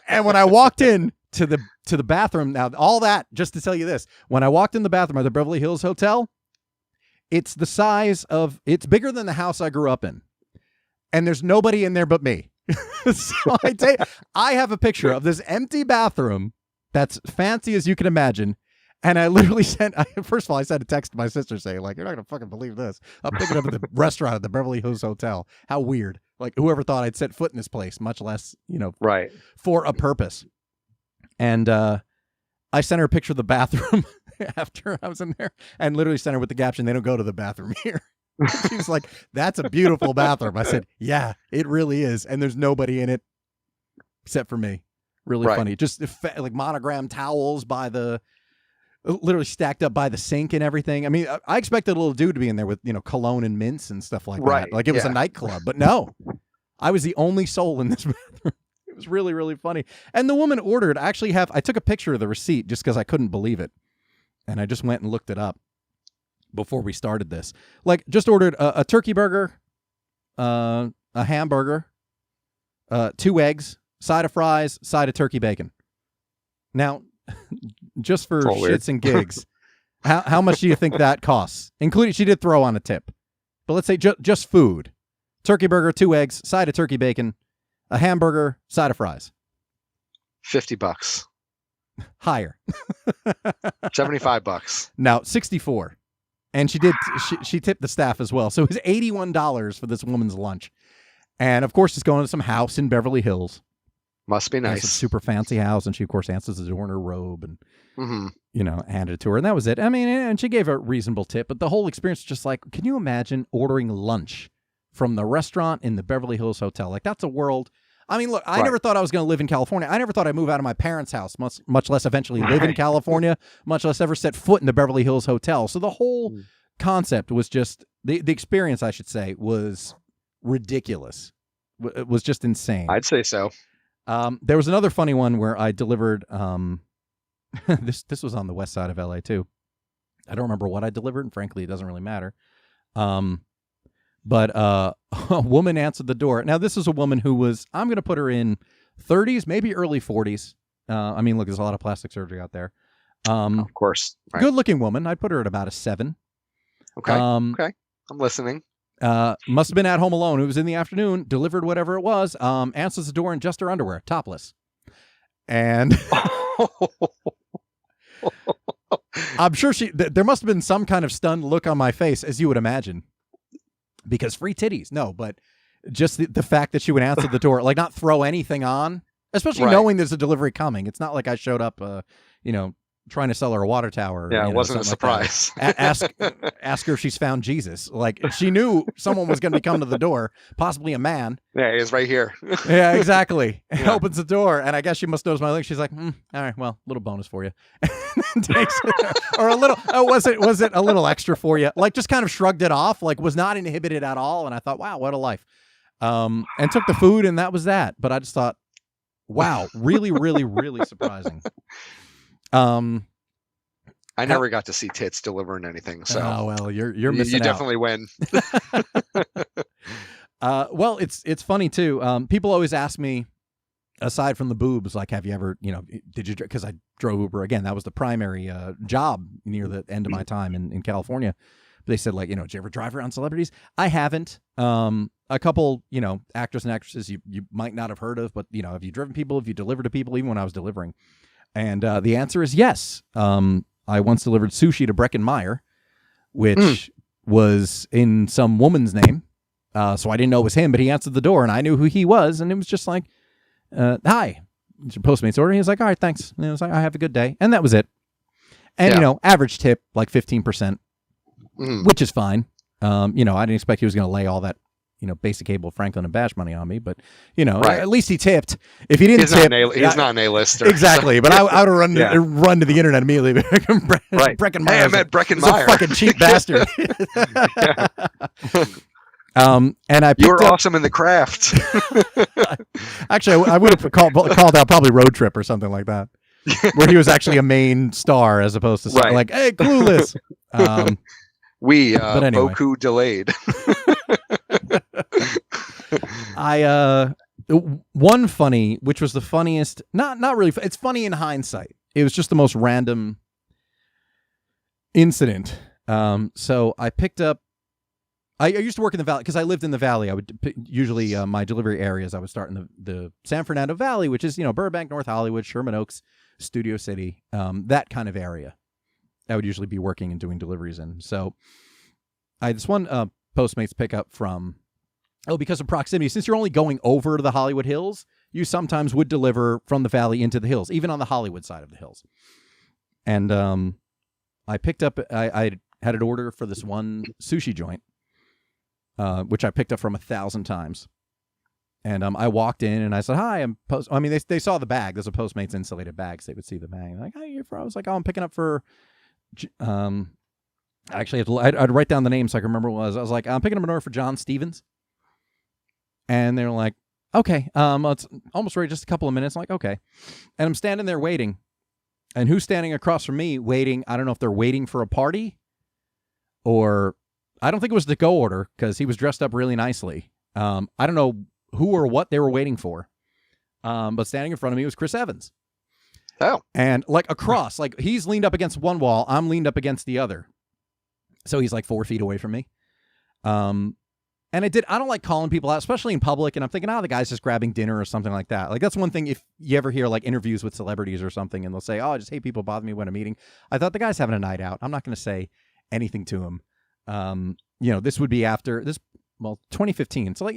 and when I walked in to the bathroom, now all that, just to tell you this, when I walked in the bathroom at the Beverly Hills Hotel, it's bigger than the house I grew up in. And there's nobody in there but me. So I have a picture of this empty bathroom that's fancy as you can imagine. And I literally first of all, I sent a text to my sister saying, like, you're not going to fucking believe this. I'm picking up at the restaurant at the Beverly Hills Hotel. How weird. Like, whoever thought I'd set foot in this place, much less, right, for a purpose. And I sent her a picture of the bathroom after I was in there and literally sent her with the caption, they don't go to the bathroom here. She was like, that's a beautiful bathroom. I said, yeah, it really is. And there's nobody in it except for me. Really funny. Just like monogram towels literally stacked up by the sink and everything. I mean, I expected a little dude to be in there with, cologne and mints and stuff like that. Like it was a nightclub, but no, I was the only soul in this bathroom. It was really, really funny. And the woman ordered, I took a picture of the receipt just because I couldn't believe it. And I just went and looked it up before we started this. Like, just ordered a turkey burger, a hamburger, 2 eggs, side of fries, side of turkey bacon. Now, just for shits and gigs, how much do you think that costs? Including, she did throw on a tip. But let's say just food. Turkey burger, 2 eggs, side of turkey bacon, a hamburger, side of fries. $50. Higher. $75. Now, 64. And she tipped the staff as well. So it was $81 for this woman's lunch. And of course, it's going to some house in Beverly Hills. Must be nice. It's a super fancy house. And she, of course, answers the door in her robe and, handed it to her. And that was it. I mean, and she gave a reasonable tip. But the whole experience was just like, can you imagine ordering lunch from the restaurant in the Beverly Hills Hotel? Like, that's a world. I mean, look, I never thought I was going to live in California. I never thought I'd move out of my parents' house, much less eventually live in California, much less ever set foot in the Beverly Hills Hotel. So the whole concept was just, the experience, I should say, was ridiculous. It was just insane. I'd say so. There was another funny one where I delivered, this was on the west side of LA too. I don't remember what I delivered, and frankly, it doesn't really matter. But a woman answered the door. Now, this is a woman who was, I'm going to put her in 30s, maybe early 40s. I mean, look, there's a lot of plastic surgery out there. Of course. Right. Good-looking woman. I'd put her at about a 7. Okay. Okay. I'm listening. Must have been at home alone. It was in the afternoon, delivered whatever it was, answers the door in just her underwear, topless. And I'm sure there must have been some kind of stunned look on my face, as you would imagine. Because free titties, no, but just the fact that she would answer the door, like not throw anything on, especially knowing there's a delivery coming. It's not like I showed up, trying to sell her a water tower. Yeah, it wasn't a surprise. Like ask her if she's found Jesus. Like, she knew someone was going to be coming to the door, possibly a man. Yeah, he's right here. Yeah, exactly. Yeah. Opens the door, and I guess she must notice my leg. She's like, all right, well, little bonus for you. Takes it, or a little, was it a little extra for you? Like, just kind of shrugged it off, like was not inhibited at all. And I thought, wow, what a life. And took the food, and that was that. But I just thought, wow, really, really, really surprising. I never got to see tits delivering anything, so well, you're missing you out. definitely win. Well, it's funny too. People always ask me, aside from the boobs, like, have you ever, did you? Because I drove Uber again. That was the primary job near the end of my time in California. But they said, like, did you ever drive around celebrities? I haven't. A couple, actors and actresses you might not have heard of, but have you driven people? Have you delivered to people? Even when I was delivering. And the answer is yes. I once delivered sushi to Breckin Meyer, which was in some woman's name. So I didn't know it was him, but he answered the door, and I knew who he was. And it was just like, hi, it's your Postmates order. He was like, all right, thanks. And it was like, I have a good day. And that was it. And, average tip, like 15%, which is fine. I didn't expect he was going to lay all that basic cable Franklin and Bash money on me, but Right. at least he tipped. If he didn't tip, He's not an A-lister. Exactly. But I would have run to the internet immediately. Right. Breckin Hey, I Meyer's met Breckin he's a Meyer. fucking cheap bastard. And I You were picked up, awesome in the craft. actually, I would have called out probably Road Trip or something like that, where he was actually a main star as opposed to something like, hey, Clueless. But anyway. Boku delayed. One funny, which was the funniest, not really, it's funny in hindsight. It was just the most random incident. So I picked up, I used to work in the Valley because I lived in the Valley. I would usually, my delivery areas, I would start in the San Fernando Valley, which is, Burbank, North Hollywood, Sherman Oaks, Studio City, that kind of area. I would usually be working and doing deliveries in. So I had this one Postmates pickup from, because of proximity, since you're only going over the Hollywood Hills, you sometimes would deliver from the Valley into the hills, even on the Hollywood side of the hills. And I picked up, I had an order for this one sushi joint, which I picked up from 1,000 times. And I walked in and I said, hi, they saw the bag. There's a Postmates insulated bag, so they would see the bag. They're like, hi, you're from? I was like, oh, I'm picking up for, actually, I'd write down the name so I can remember what it was. I was like, I'm picking up an order for John Stevens. And they were like, okay, it's almost ready, just a couple of minutes. I'm like, okay. And I'm standing there waiting. And who's standing across from me waiting? I don't know if they're waiting for a party or I don't think it was the go order because he was dressed up really nicely. I don't know who or what they were waiting for. But standing in front of me was Chris Evans. Oh. And across, he's leaned up against one wall. I'm leaned up against the other. So he's 4 feet away from me. And I don't like calling people out, especially in public. And I'm thinking, the guy's just grabbing dinner or something like that. That's one thing if you ever hear interviews with celebrities or something and they'll say, I just hate people bother me when I'm eating. I thought the guy's having a night out. I'm not going to say anything to him. This would be after this, 2015. So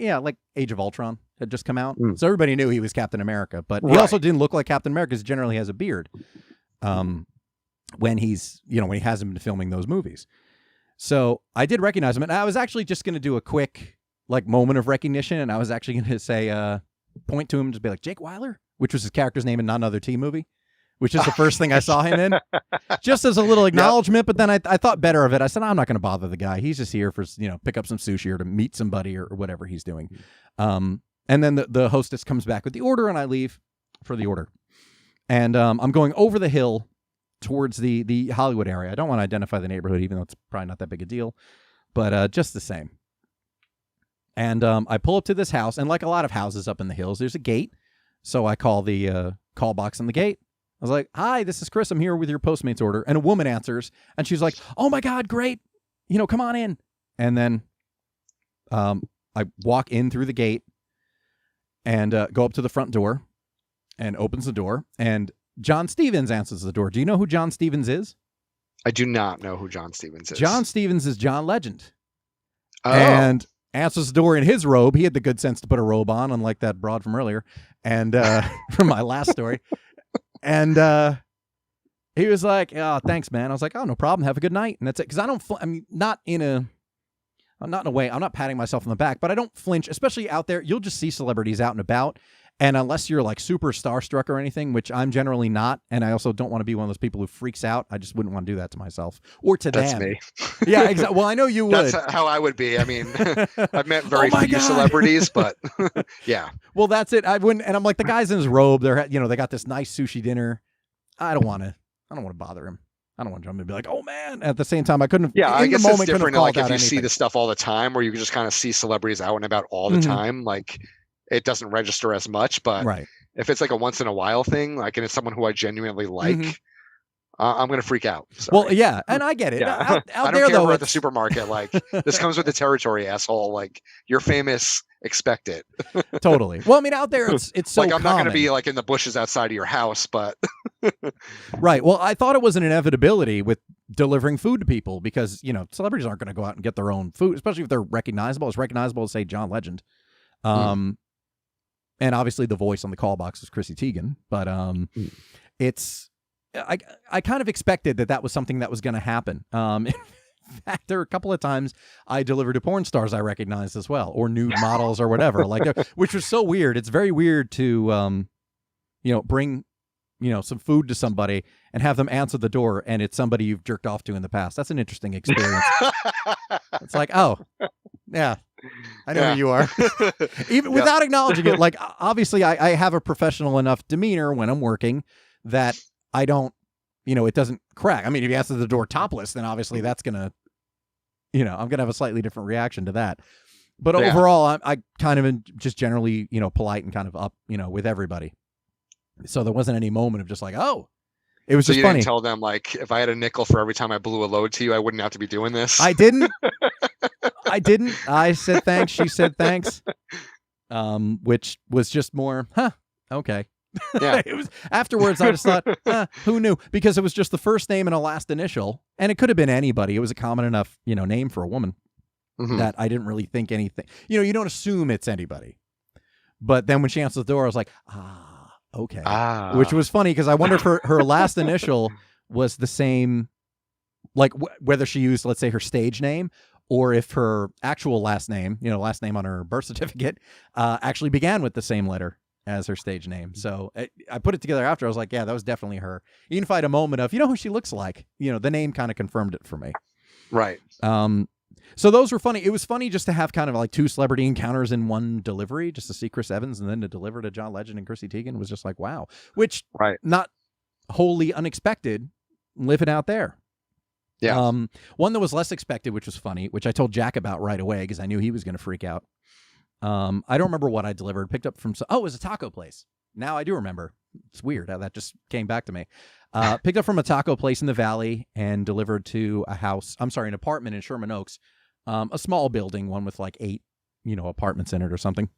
Age of Ultron had just come out. So everybody knew he was Captain America, but he also didn't look like Captain America because he generally has a beard. When he's, when he hasn't been filming those movies. So I did recognize him, and I was actually just going to do a quick moment of recognition, and I was actually going to say, point to him and just be like, Jake Weiler, which was his character's name in Not Another Teen Movie, which is the first thing I saw him in, just as a little acknowledgement. But then I thought better of it. I said, I'm not going to bother the guy. He's just here for, pick up some sushi or to meet somebody or whatever he's doing. And then the hostess comes back with the order, and I leave for the order. And I'm going over the hill towards the Hollywood area. I don't want to identify the neighborhood, even though it's probably not that big a deal, but just the same. And I pull up to this house, and like a lot of houses up in the hills, there's a gate. So I call the call box on the gate. I was like, hi, this is Chris. I'm here with your Postmates order. And a woman answers, and she's like, oh my God, great. Come on in. And then I walk in through the gate and go up to the front door and opens the door, and John Stevens answers the door. Do you know who John Stevens is? I do not know who John Stevens is. John Stevens is John Legend. Oh. And answers the door in his robe. He had the good sense to put a robe on, unlike that broad from earlier. And from my last story. And he was like, oh, thanks, man. I was like, oh, no problem. Have a good night. And that's it. Because I'm not in a way, I'm not patting myself on the back, but I don't flinch, especially out there. You'll just see celebrities out and about. And unless you're super starstruck or anything, which I'm generally not, and I also don't want to be one of those people who freaks out. I just wouldn't want to do that to myself or to them. That's me. Yeah, exactly. Well, I know you would. That's how I would be. I mean, I've met very few celebrities, but yeah. Well, that's it. I wouldn't. And I'm like, the guy's in his robe. They're, they got this nice sushi dinner. I don't want to bother him. I don't want to jump in and be like, oh man. At the same time, I couldn't. Yeah, I guess it's different. If you anything. see this stuff all the time, where you just kind of see celebrities out and about all the time, it doesn't register as much. But if it's a once in a while thing, and it's someone who I genuinely like, I'm going to freak out. Sorry. Well, yeah, and I get it. Yeah. Out I don't there, care though, at the supermarket. This comes with the territory, asshole. You're famous. Expect it. Totally. Well, I mean, out there, it's so I'm common. not going to be in the bushes outside of your house, but right. Well, I thought it was an inevitability with delivering food to people because celebrities aren't going to go out and get their own food, especially if they're recognizable. It's recognizable as, say, John Legend. And obviously the voice on the call box is Chrissy Teigen, but I kind of expected that was something that was going to happen. In fact, there are a couple of times I delivered to porn stars I recognized as well, or nude models or whatever, which was so weird. It's very weird to, bring, some food to somebody and have them answer the door, and it's somebody you've jerked off to in the past. That's an interesting experience. It's like, oh, yeah, I know who you are. Even without acknowledging it. Like, obviously, I have a professional enough demeanor when I'm working that I don't, it doesn't crack. I mean, if you answer the door topless, then obviously that's going to, I'm going to have a slightly different reaction to that. But overall, I kind of am just generally, polite and kind of up, with everybody. So there wasn't any moment of just like, oh, it was so just you funny. Didn't tell them, like, if I had a nickel for every time I blew a load to you, I wouldn't have to be doing this. I didn't. I said thanks. She said thanks. Which was just more, okay. Yeah. It was afterwards. I just thought, who knew? Because it was just the first name and a last initial, and it could have been anybody. It was a common enough, name for a woman that I didn't really think anything. You don't assume it's anybody. But then when she answered the door, I was like, okay. Which was funny because I wonder if her last initial was the same, like whether she used, let's say, her stage name, or if her actual last name, last name on her birth certificate, actually began with the same letter as her stage name. So I put it together after. I was like, yeah, that was definitely her. Even if I had a moment of, who she looks like, the name kind of confirmed it for me. Right. So those were funny. It was funny just to have kind of like two celebrity encounters in one delivery, just to see Chris Evans and then to deliver to John Legend and Chrissy Teigen was just like, wow, which not wholly unexpected living out there. Yeah. One that was less expected, which was funny, which I told Jack about right away because I knew he was going to freak out. I don't remember what I delivered. Picked up from, it was a taco place. Now I do remember. It's weird how that just came back to me. Picked up from a taco place in the Valley and delivered to an apartment in Sherman Oaks. A small building, one with like 8, apartments in it or something.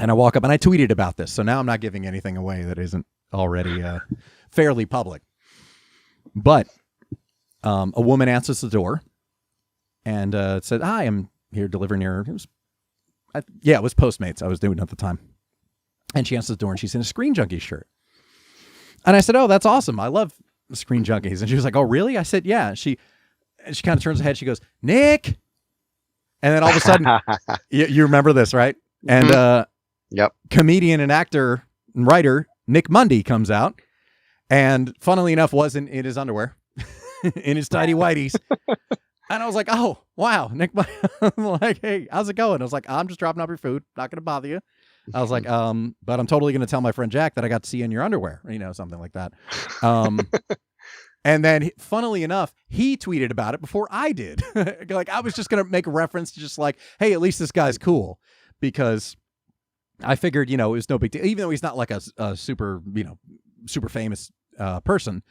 And I walk up and I tweeted about this. So now I'm not giving anything away that isn't already fairly public. But a woman answers the door and said, "Hi, I'm here delivering your." It was Postmates I was doing at the time. And she answers the door and she's in a Screen Junkies shirt. And I said, "Oh, that's awesome. I love Screen Junkies." And she was like, "Oh, really?" I said, "Yeah." She kind of turns her head. She goes, "Nick." And then all of a sudden, you remember this, right? And comedian and actor and writer Nick Mundy comes out. And funnily enough, wasn't in his underwear, in his tidy whities. And I was like, "Oh, wow, Nick." I'm like, "Hey, how's it going?" I was like, "I'm just dropping off your food. Not going to bother you." I was like, "But I'm totally going to tell my friend Jack that I got to see you in your underwear," something like that. And then, funnily enough, he tweeted about it before I did. Like, I was just going to make a reference to just like, hey, at least this guy's cool. Because I figured, it was no big deal. Even though he's not like a super, super famous person,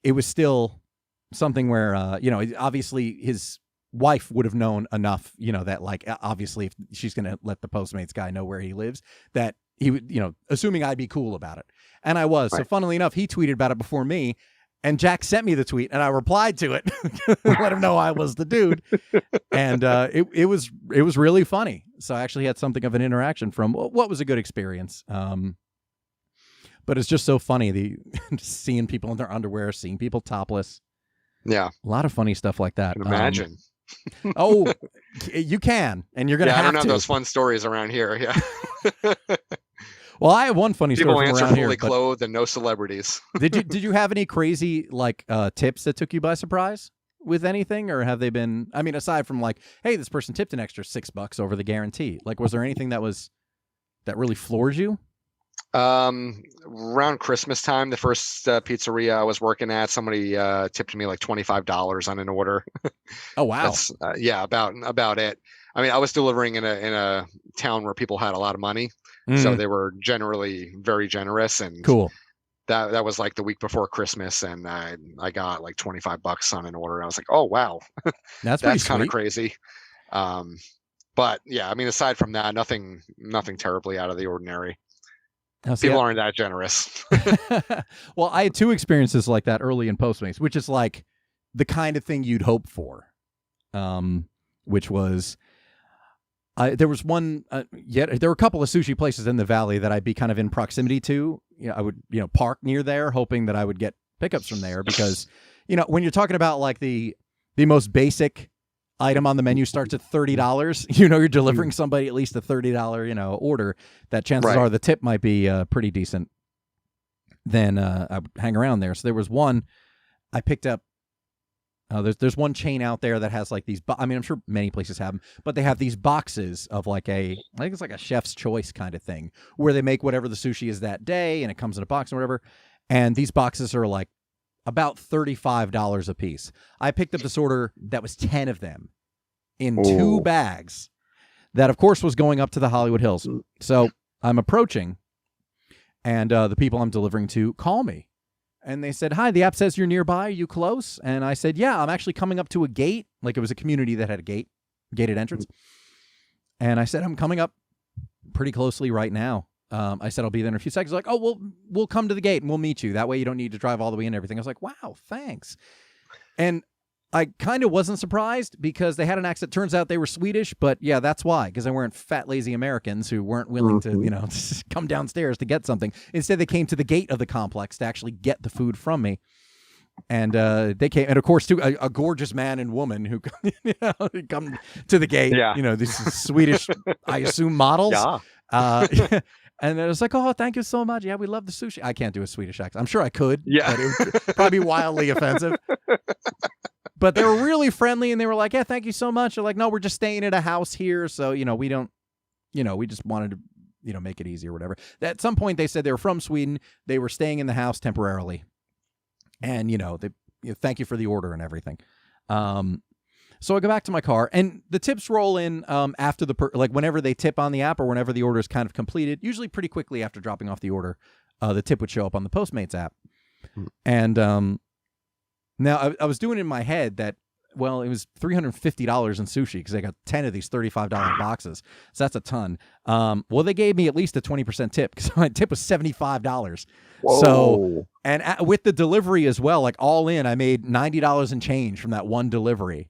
it was still something where, obviously his wife would have known enough, that like, obviously if she's going to let the Postmates guy know where he lives, that he would, assuming I'd be cool about it. And I was. Right. So funnily enough, he tweeted about it before me. And Jack sent me the tweet, and I replied to it, let him know I was the dude. And it was really funny. So I actually had something of an interaction from what was a good experience. But it's just so funny, seeing people in their underwear, seeing people topless. Yeah, a lot of funny stuff like that. Imagine. You can, and you're gonna. Yeah, have I don't know to. Those fun stories around here. Yeah. Well, I have one funny story from around here. People answer fully clothed and no celebrities. Did you have any crazy tips that took you by surprise with anything, or have they been? I mean, aside from like, hey, this person tipped an extra $6 over the guarantee. Like, was there anything that really floored you? Around Christmas time, the first pizzeria I was working at, somebody tipped me like $25 on an order. Oh wow! That's, about it. I mean, I was delivering in a town where people had a lot of money. So they were generally very generous, and cool. That was like the week before Christmas, and I got like $25 on an order. I was like, oh wow, that's kind of crazy. But yeah, I mean, aside from that, nothing terribly out of the ordinary. People aren't that generous. Well, I had 2 experiences like that early in Postmates, which is like the kind of thing you'd hope for, which was. There was one, there were a couple of sushi places in the Valley that I'd be kind of in proximity to. I would, park near there, hoping that I would get pickups from there because, when you're talking about like the the most basic item on the menu starts at $30, you're delivering somebody at least a $30, order, that chances are the tip might be pretty decent. Then I would hang around there. So there was one I picked up. There's one chain out there that has like these. I'm sure many places have them, but they have these boxes of I think it's like a chef's choice kind of thing, where they make whatever the sushi is that day, and it comes in a box or whatever. And these boxes are like about $35 a piece. I picked up this order that was 10 of them in 2 bags. That, of course, was going up to the Hollywood Hills. So I'm approaching, and the people I'm delivering to call me. And they said, "Hi, the app says you're nearby. Are you close?" And I said, "Yeah, I'm actually coming up to a gate." Like, it was a community that had a gated entrance. And I said, "I'm coming up pretty closely right now." I said, "I'll be there in a few seconds." Like, "Oh, we'll come to the gate and we'll meet you. That way you don't need to drive all the way in and everything." I was like, "Wow, thanks." And I kind of wasn't surprised because they had an accent. Turns out they were Swedish, but yeah, that's why. Because they weren't fat, lazy Americans who weren't willing to, come downstairs to get something. Instead, they came to the gate of the complex to actually get the food from me. And they came, and of course, too, a gorgeous man and woman who come to the gate. Yeah. These Swedish, I assume, models. Yeah. And it was like, "Oh, thank you so much. Yeah, we love the sushi." I can't do a Swedish accent. I'm sure I could. Yeah. But it would probably be wildly offensive. But they were really friendly, and they were like, "Yeah, thank you so much." They're like, "No, we're just staying at a house here, so we don't, we just wanted to, make it easy or whatever." At some point, they said they were from Sweden. They were staying in the house temporarily, and they thank you for the order and everything. So I go back to my car, and the tips roll in after whenever they tip on the app or whenever the order is kind of completed. Usually pretty quickly after dropping off the order, the tip would show up on the Postmates app, and now, I was doing it in my head that, it was $350 in sushi because I got 10 of these $35 boxes. So that's a ton. They gave me at least a 20% tip because my tip was $75. Whoa. So, and with the delivery as well, like all in, I made $90 and change from that one delivery.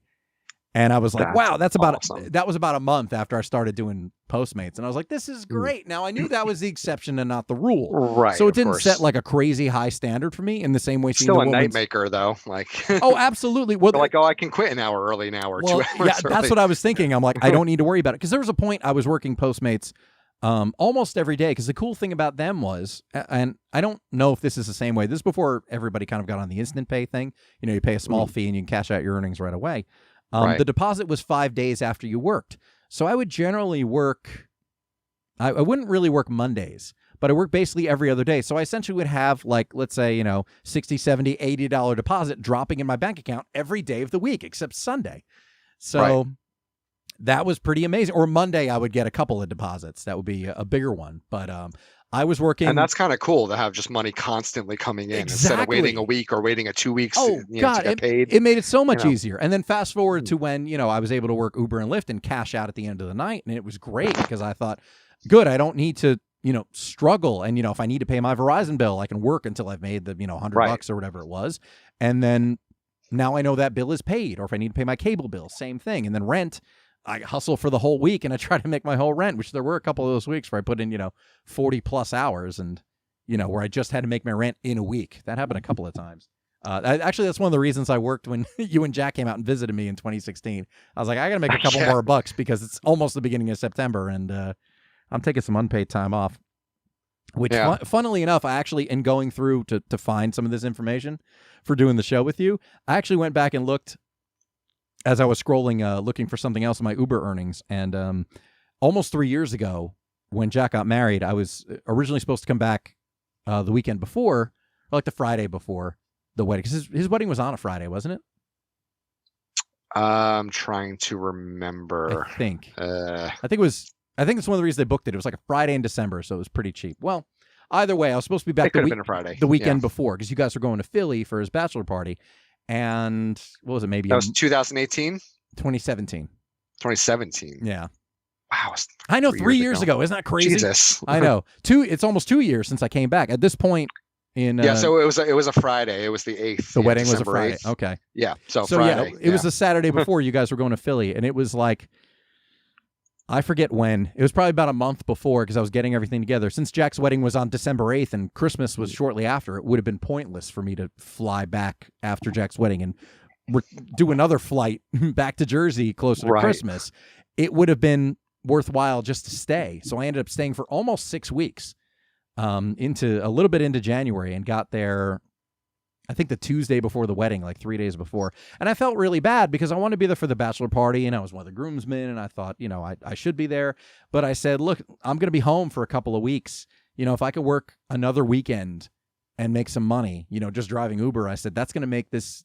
And I was like, wow, that was about a month after I started doing Postmates. And I was like, this is great. Now, I knew that was the exception and not the rule. Right. So it didn't set like a crazy high standard for me in the same way. Still a night maker, though. Like, oh, absolutely. Well, like, I can quit an hour early now or 2 hours early. That's what I was thinking. I'm like, I don't need to worry about it. Because there was a point I was working Postmates almost every day. Because the cool thing about them was, and I don't know if this is the same way. This is before everybody kind of got on the instant pay thing. You pay a small fee and you can cash out your earnings right away. The deposit was 5 days after you worked. So I would generally work, I wouldn't really work Mondays, but I worked basically every other day. So I essentially would have let's say, $60, $70, $80 deposit dropping in my bank account every day of the week, except Sunday. So that was pretty amazing. Or Monday, I would get a couple of deposits. That would be a bigger one. But I was working. And that's kind of cool to have just money constantly coming in instead of waiting a week or waiting 2 weeks to get paid. It made it so much easier. And then fast forward to when, I was able to work Uber and Lyft and cash out at the end of the night. And it was great because I thought, good, I don't need to, struggle. And, if I need to pay my Verizon bill, I can work until I've made the, $100 or whatever it was. And then now I know that bill is paid. Or if I need to pay my cable bill, same thing. And then rent, I hustle for the whole week and I try to make my whole rent, which there were a couple of those weeks where I put in, 40 plus hours and, where I just had to make my rent in a week. That happened a couple of times. Actually, that's one of the reasons I worked when you and Jack came out and visited me in 2016. I was like, I got to make a couple more bucks because it's almost the beginning of September and I'm taking some unpaid time off. Which, funnily enough, I actually, in going through to find some of this information for doing the show with you, I actually went back and looked as I was scrolling, looking for something else in my Uber earnings. And almost 3 years ago, when Jack got married, I was originally supposed to come back the weekend before, or like the Friday before the wedding. Because his wedding was on a Friday, wasn't it? I'm trying to remember. I think it's one of the reasons they booked it. It was like a Friday in December, so it was pretty cheap. Well, either way, I was supposed to be back the weekend before because you guys were going to Philly for his bachelor party. And what was it? Maybe that was 2018, 2017. 2017. Yeah. Wow. I know 3 years ago. Isn't that crazy? Jesus. I know. It's almost 2 years since I came back. At this point in so it was a Friday. It was the 8th. The wedding was a Friday. 8th. Okay. Yeah. So Friday. It was the Saturday before you guys were going to Philly, and it was like, I forget when. It was probably about a month before because I was getting everything together. Since Jack's wedding was on December 8th and Christmas was shortly after, it would have been pointless for me to fly back after Jack's wedding and do another flight back to Jersey closer to Right. Christmas, it would have been worthwhile just to stay. So I ended up staying for almost 6 weeks, into a little bit into January, and got there, I think the Tuesday before the wedding, like 3 days before. And I felt really bad because I wanted to be there for the bachelor party, and I was one of the groomsmen, and I thought, I should be there. But I said, look, I'm going to be home for a couple of weeks. If I could work another weekend and make some money, just driving Uber, I said, that's going to make this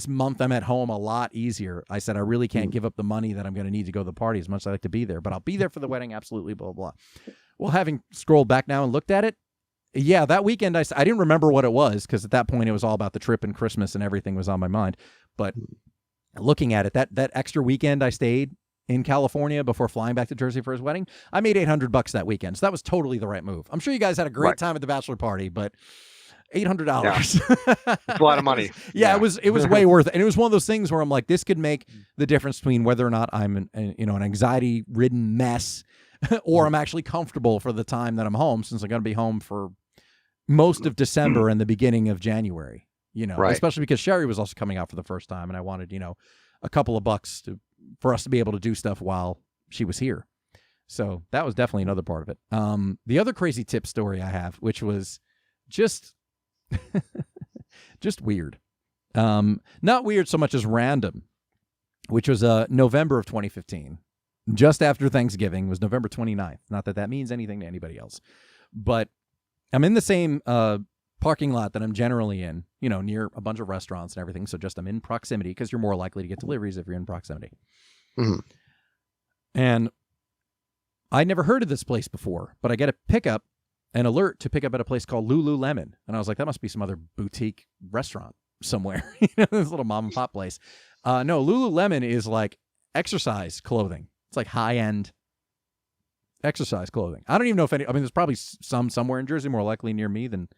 month I'm at home a lot easier. I said, I really can't give up the money that I'm going to need to go to the party as much as I like to be there, but I'll be there for the wedding. Absolutely. Blah, blah, blah. Well, having scrolled back now and looked at it, yeah, that weekend I didn't remember what it was, because at that point it was all about the trip and Christmas and everything was on my mind. But looking at it, that extra weekend I stayed in California before flying back to Jersey for his wedding, I made $800 that weekend. So that was totally the right move. I'm sure you guys had a great time at the bachelor party, but $800. Yeah. It's a lot of money. Yeah, it was way worth it. And it was one of those things where I'm like, this could make the difference between whether or not I'm an anxiety-ridden mess or I'm actually comfortable for the time that I'm home, since I'm going to be home for most of December and the beginning of January, Right. Especially because Sherry was also coming out for the first time, and I wanted, a couple of bucks for us to be able to do stuff while she was here. So that was definitely another part of it. The other crazy tip story I have, which was just weird. Not weird so much as random, which was November of 2015. Just after Thanksgiving was November 29th. Not that that means anything to anybody else. But I'm in the same parking lot that I'm generally in, near a bunch of restaurants and everything. So just I'm in proximity, because you're more likely to get deliveries if you're in proximity. Mm-hmm. And I'd never heard of this place before, but I get an alert to pick up at a place called Lululemon. And I was like, that must be some other boutique restaurant somewhere. This little mom and pop place. No, Lululemon is like exercise clothing. It's like high-end exercise clothing. I don't even know if there's probably some somewhere in Jersey, more likely near me than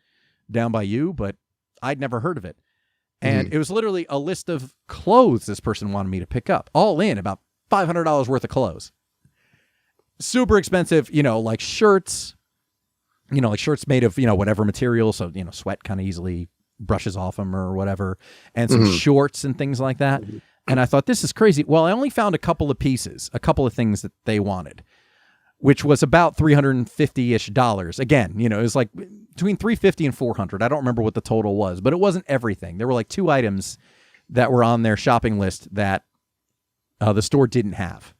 down by you, but I'd never heard of it. And it was literally a list of clothes this person wanted me to pick up, all in about $500 worth of clothes. Super expensive, like shirts, like shirts made of, whatever material. So, sweat kind of easily brushes off them or whatever. And some shorts and things like that. And I thought, this is crazy. Well, I only found a couple of pieces, a couple of things that they wanted, which was about $350-ish. Again, it was like between $350 and $400. I don't remember what the total was, but it wasn't everything. There were like 2 items that were on their shopping list that the store didn't have.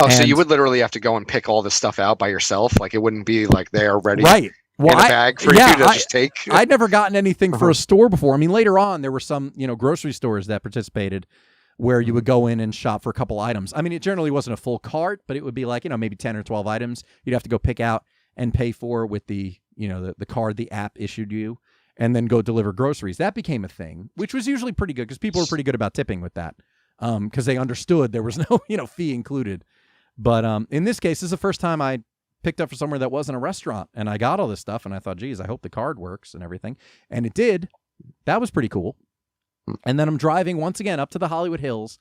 Oh, so you would literally have to go and pick all this stuff out by yourself? Like, it wouldn't be like they are ready right. Well, in a bag for you to just take? I'd never gotten anything for a store before. I mean, later on, there were some, grocery stores that participated where you would go in and shop for a couple items. I mean, it generally wasn't a full cart, but it would be like, maybe 10 or 12 items you'd have to go pick out and pay for with the, the card the app issued you, and then go deliver groceries. That became a thing, which was usually pretty good because people were pretty good about tipping with that, because they understood there was no, fee included. But in this case, this is the first time I picked up for somewhere that wasn't a restaurant, and I got all this stuff, and I thought, geez, I hope the card works and everything. And it did. That was pretty cool. And then I'm driving once again up to the Hollywood Hills,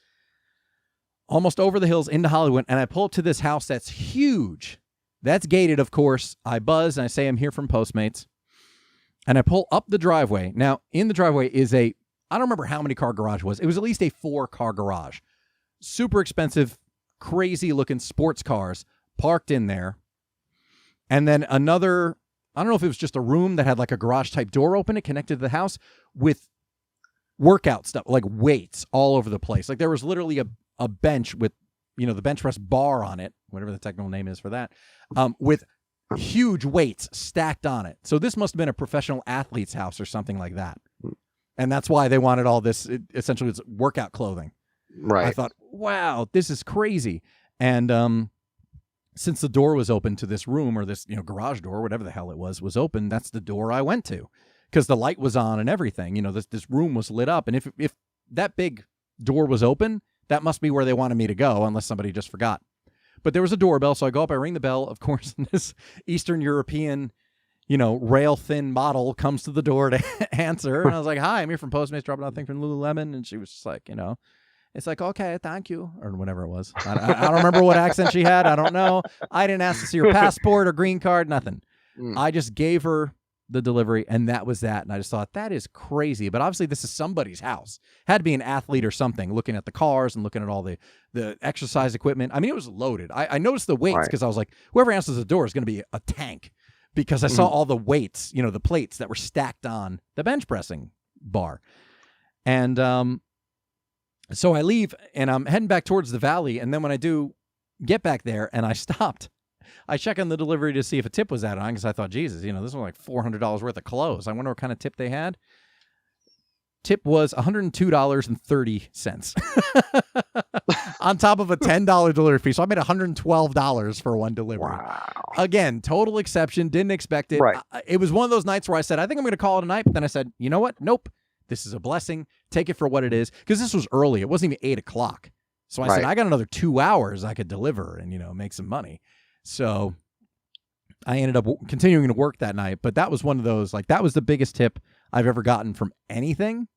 almost over the hills into Hollywood, and I pull up to this house that's huge. That's gated, of course. I buzz, and I say I'm here from Postmates. And I pull up the driveway. Now, in the driveway is I don't remember how many car garage it was. It was at least a 4-car garage. Super expensive, crazy-looking sports cars parked in there. And then another, I don't know if it was just a room that had like a garage-type door open. It connected to the house with workout stuff, like weights all over the place. Like there was literally a bench with, the bench press bar on it, whatever the technical name is for that, with huge weights stacked on it. So this must have been a professional athlete's house or something like that. And that's why they wanted all this, essentially it's workout clothing. Right. I thought, wow, this is crazy. And since the door was open to this room, or this, garage door, whatever the hell it was open, that's the door I went to. Because the light was on and everything, this room was lit up. And if that big door was open, that must be where they wanted me to go, unless somebody just forgot. But there was a doorbell, so I go up, I ring the bell. Of course, this Eastern European, rail-thin model comes to the door to answer. And I was like, hi, I'm here from Postmates, dropping out a thing from Lululemon. And she was just like, it's like, okay, thank you, or whatever it was. I don't remember what accent she had. I don't know. I didn't ask to see her passport or green card, nothing. I just gave her the delivery, and that was that. And I just thought, that is crazy. But obviously, this is somebody's house. Had to be an athlete or something, looking at the cars and looking at all the exercise equipment. I mean, it was loaded. I noticed the weights because I was like, whoever answers the door is going to be a tank, because I saw all the weights, the plates that were stacked on the bench pressing bar. And so I leave, and I'm heading back towards the valley. And then when I do get back there, and I stopped, I check on the delivery to see if a tip was added on, because I thought, Jesus, this was like $400 worth of clothes. I wonder what kind of tip they had. Tip was $102.30 on top of a $10 delivery fee. So I made $112 for one delivery. Wow. Again, total exception. Didn't expect it. Right. It was one of those nights where I said, I think I'm going to call it a night. But then I said, you know what? Nope. This is a blessing. Take it for what it is. Because this was early. It wasn't even 8 o'clock. So I said, I got another 2 hours I could deliver and, make some money. So I ended up continuing to work that night. But that was one of those, that was the biggest tip I've ever gotten from anything.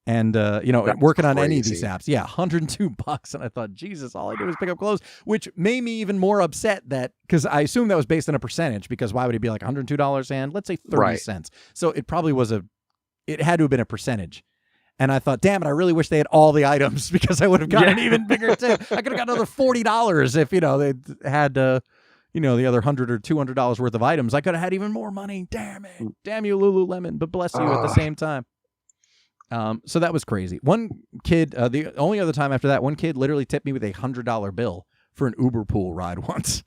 And, working on any of these apps. Yeah, $102. And I thought, Jesus, all I did was pick up clothes, which made me even more upset because I assumed that was based on a percentage, because why would it be like $102 and let's say 30 cents? So it probably it had to have been a percentage. And I thought, damn it, I really wish they had all the items, because I would have gotten an even bigger tip. I could have got another $40 if, they had, the other $100 or $200 worth of items. I could have had even more money. Damn it. Damn you, Lululemon, but bless you at the same time. So that was crazy. One kid, the only other time after that, one kid literally tipped me with a $100 bill for an Uber pool ride once.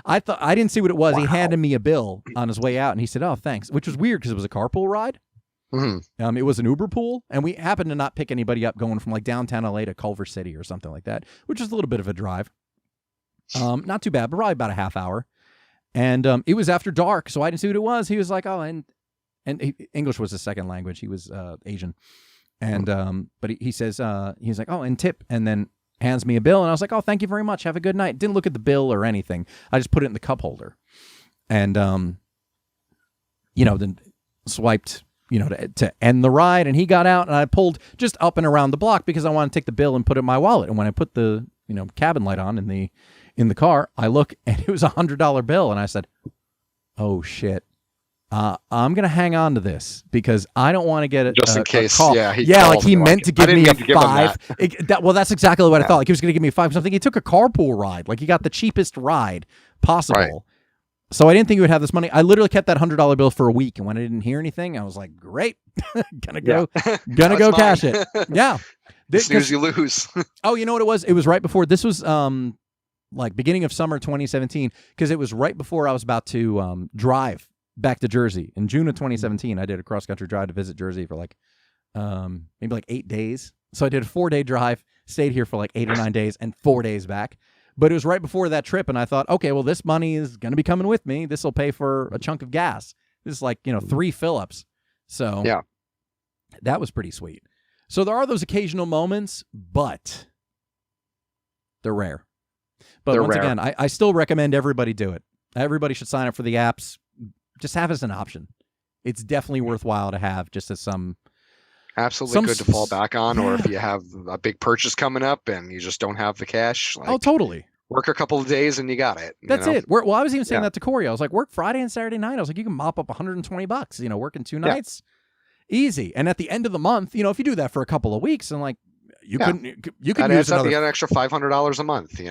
I didn't see what it was. Wow. He handed me a bill on his way out, and he said, "Oh, thanks," which was weird because it was a carpool ride. Mm-hmm. It was an Uber pool, and we happened to not pick anybody up going from downtown LA to Culver City or something like that, which is a little bit of a drive. Not too bad, but probably about a half hour. And it was after dark, so I didn't see what it was. He was like, "Oh," and English was his second language. He was Asian. And but he says, he's like, "Oh, and tip," and then hands me a bill. And I was like, "Oh, thank you very much. Have a good night." Didn't look at the bill or anything. I just put it in the cup holder. And, then swiped, to end the ride. And he got out, and I pulled just up and around the block because I wanted to take the bill and put it in my wallet. And when I put the, cabin light on in the car, I look, and it was $100 bill. And I said, "Oh, shit. I'm going to hang on to this because I don't want to get it just in case." Call. He meant to give me a $5. That's exactly what I thought. He was going to give me a $5 something. He took a carpool ride. He got the cheapest ride possible. Right. So I didn't think he would have this money. I literally kept that $100 bill for a week. And when I didn't hear anything, I was like, great, gonna go cash it. Yeah. Snooze, you lose. Oh, you know what it was? It was right before. This was beginning of summer 2017, because it was right before I was about to drive back to Jersey. In June of 2017, I did a cross-country drive to visit Jersey for maybe 8 days. So I did a 4-day drive, stayed here for 8 or 9 days, and 4 days back. But it was right before that trip, and I thought, okay, well, this money is going to be coming with me. This will pay for a chunk of gas. This is 3 fill-ups. So yeah, that was pretty sweet. So there are those occasional moments, but they're rare. But once again, I still recommend everybody do it. Everybody should sign up for the apps. Just have it as an option. It's definitely worthwhile to have just as absolutely good to fall back on. Yeah. Or if you have a big purchase coming up and you just don't have the cash. Totally. Work a couple of days and you got it. That's it. Well, I was even saying that to Corey. I was like, work Friday and Saturday night. I was like, you can mop up $120, working 2 nights. Easy. And at the end of the month, if you do that for a couple of weeks, and you can use another, you get an extra $500 a month,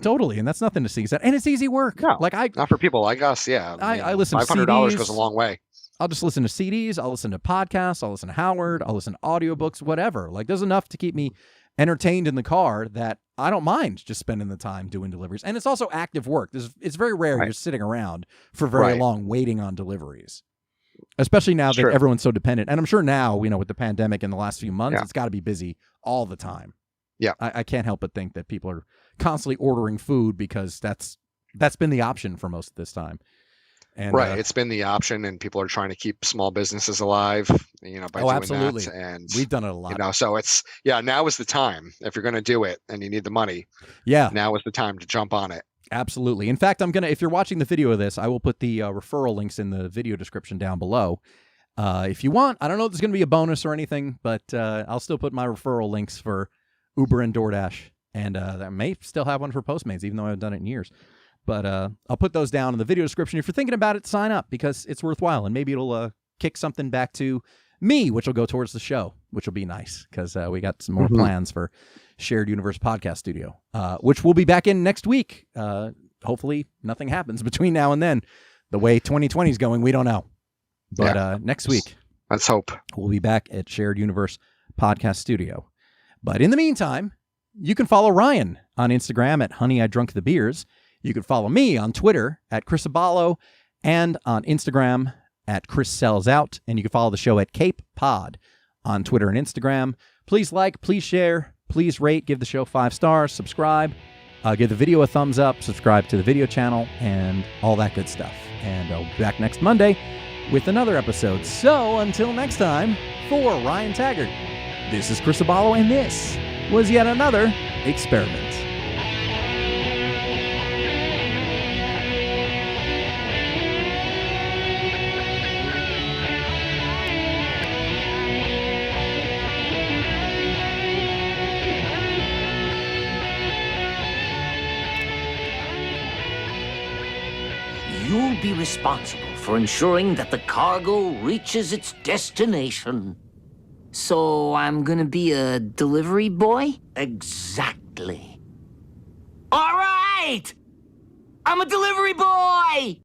Totally, and that's nothing to sneeze at, and it's easy work. No, not for people like us. Yeah, I listen. $500 to CDs. goes a long way. I'll just listen to CDs. I'll listen to podcasts. I'll listen to Howard. I'll listen to audiobooks. Whatever. There's enough to keep me entertained in the car that I don't mind just spending the time doing deliveries. And it's also active work. It's very rare you're sitting around for very long waiting on deliveries, especially now that everyone's so dependent. And I'm sure now, with the pandemic in the last few months, it's got to be busy all the time. Yeah, I can't help but think that people are constantly ordering food because that's been the option for most of this time. And, it's been the option, and people are trying to keep small businesses alive, by doing absolutely. that. And we've done it a lot. So it's now is the time if you're going to do it and you need the money. Yeah, now is the time to jump on it. Absolutely. In fact, if you're watching the video of this, I will put the referral links in the video description down below. If you want, I don't know if there's going to be a bonus or anything, but I'll still put my referral links for Uber and DoorDash, and I may still have one for Postmates, even though I haven't done it in years. But I'll put those down in the video description. If you're thinking about it, sign up because it's worthwhile, and maybe it'll kick something back to me, which will go towards the show, which will be nice because we got some more plans for Shared Universe Podcast Studio, which we'll be back in next week. Hopefully nothing happens between now and then. The way 2020 is going, we don't know. But next week, let's hope, we'll be back at Shared Universe Podcast Studio. But in the meantime, you can follow Ryan on Instagram at Honey I Drunk the Beers. You can follow me on Twitter at Chris Abalo and on Instagram at Chris Sells Out. And you can follow the show at Cape Pod on Twitter and Instagram. Please like, please share, please rate, give the show 5 stars, subscribe, give the video a thumbs up, subscribe to the video channel, and all that good stuff. And I'll be back next Monday with another episode. So until next time, for Ryan Taggart, this is Chris Abalo, and this was yet another experiment. You'll be responsible for ensuring that the cargo reaches its destination. So I'm gonna be a delivery boy? Exactly. All right! I'm a delivery boy!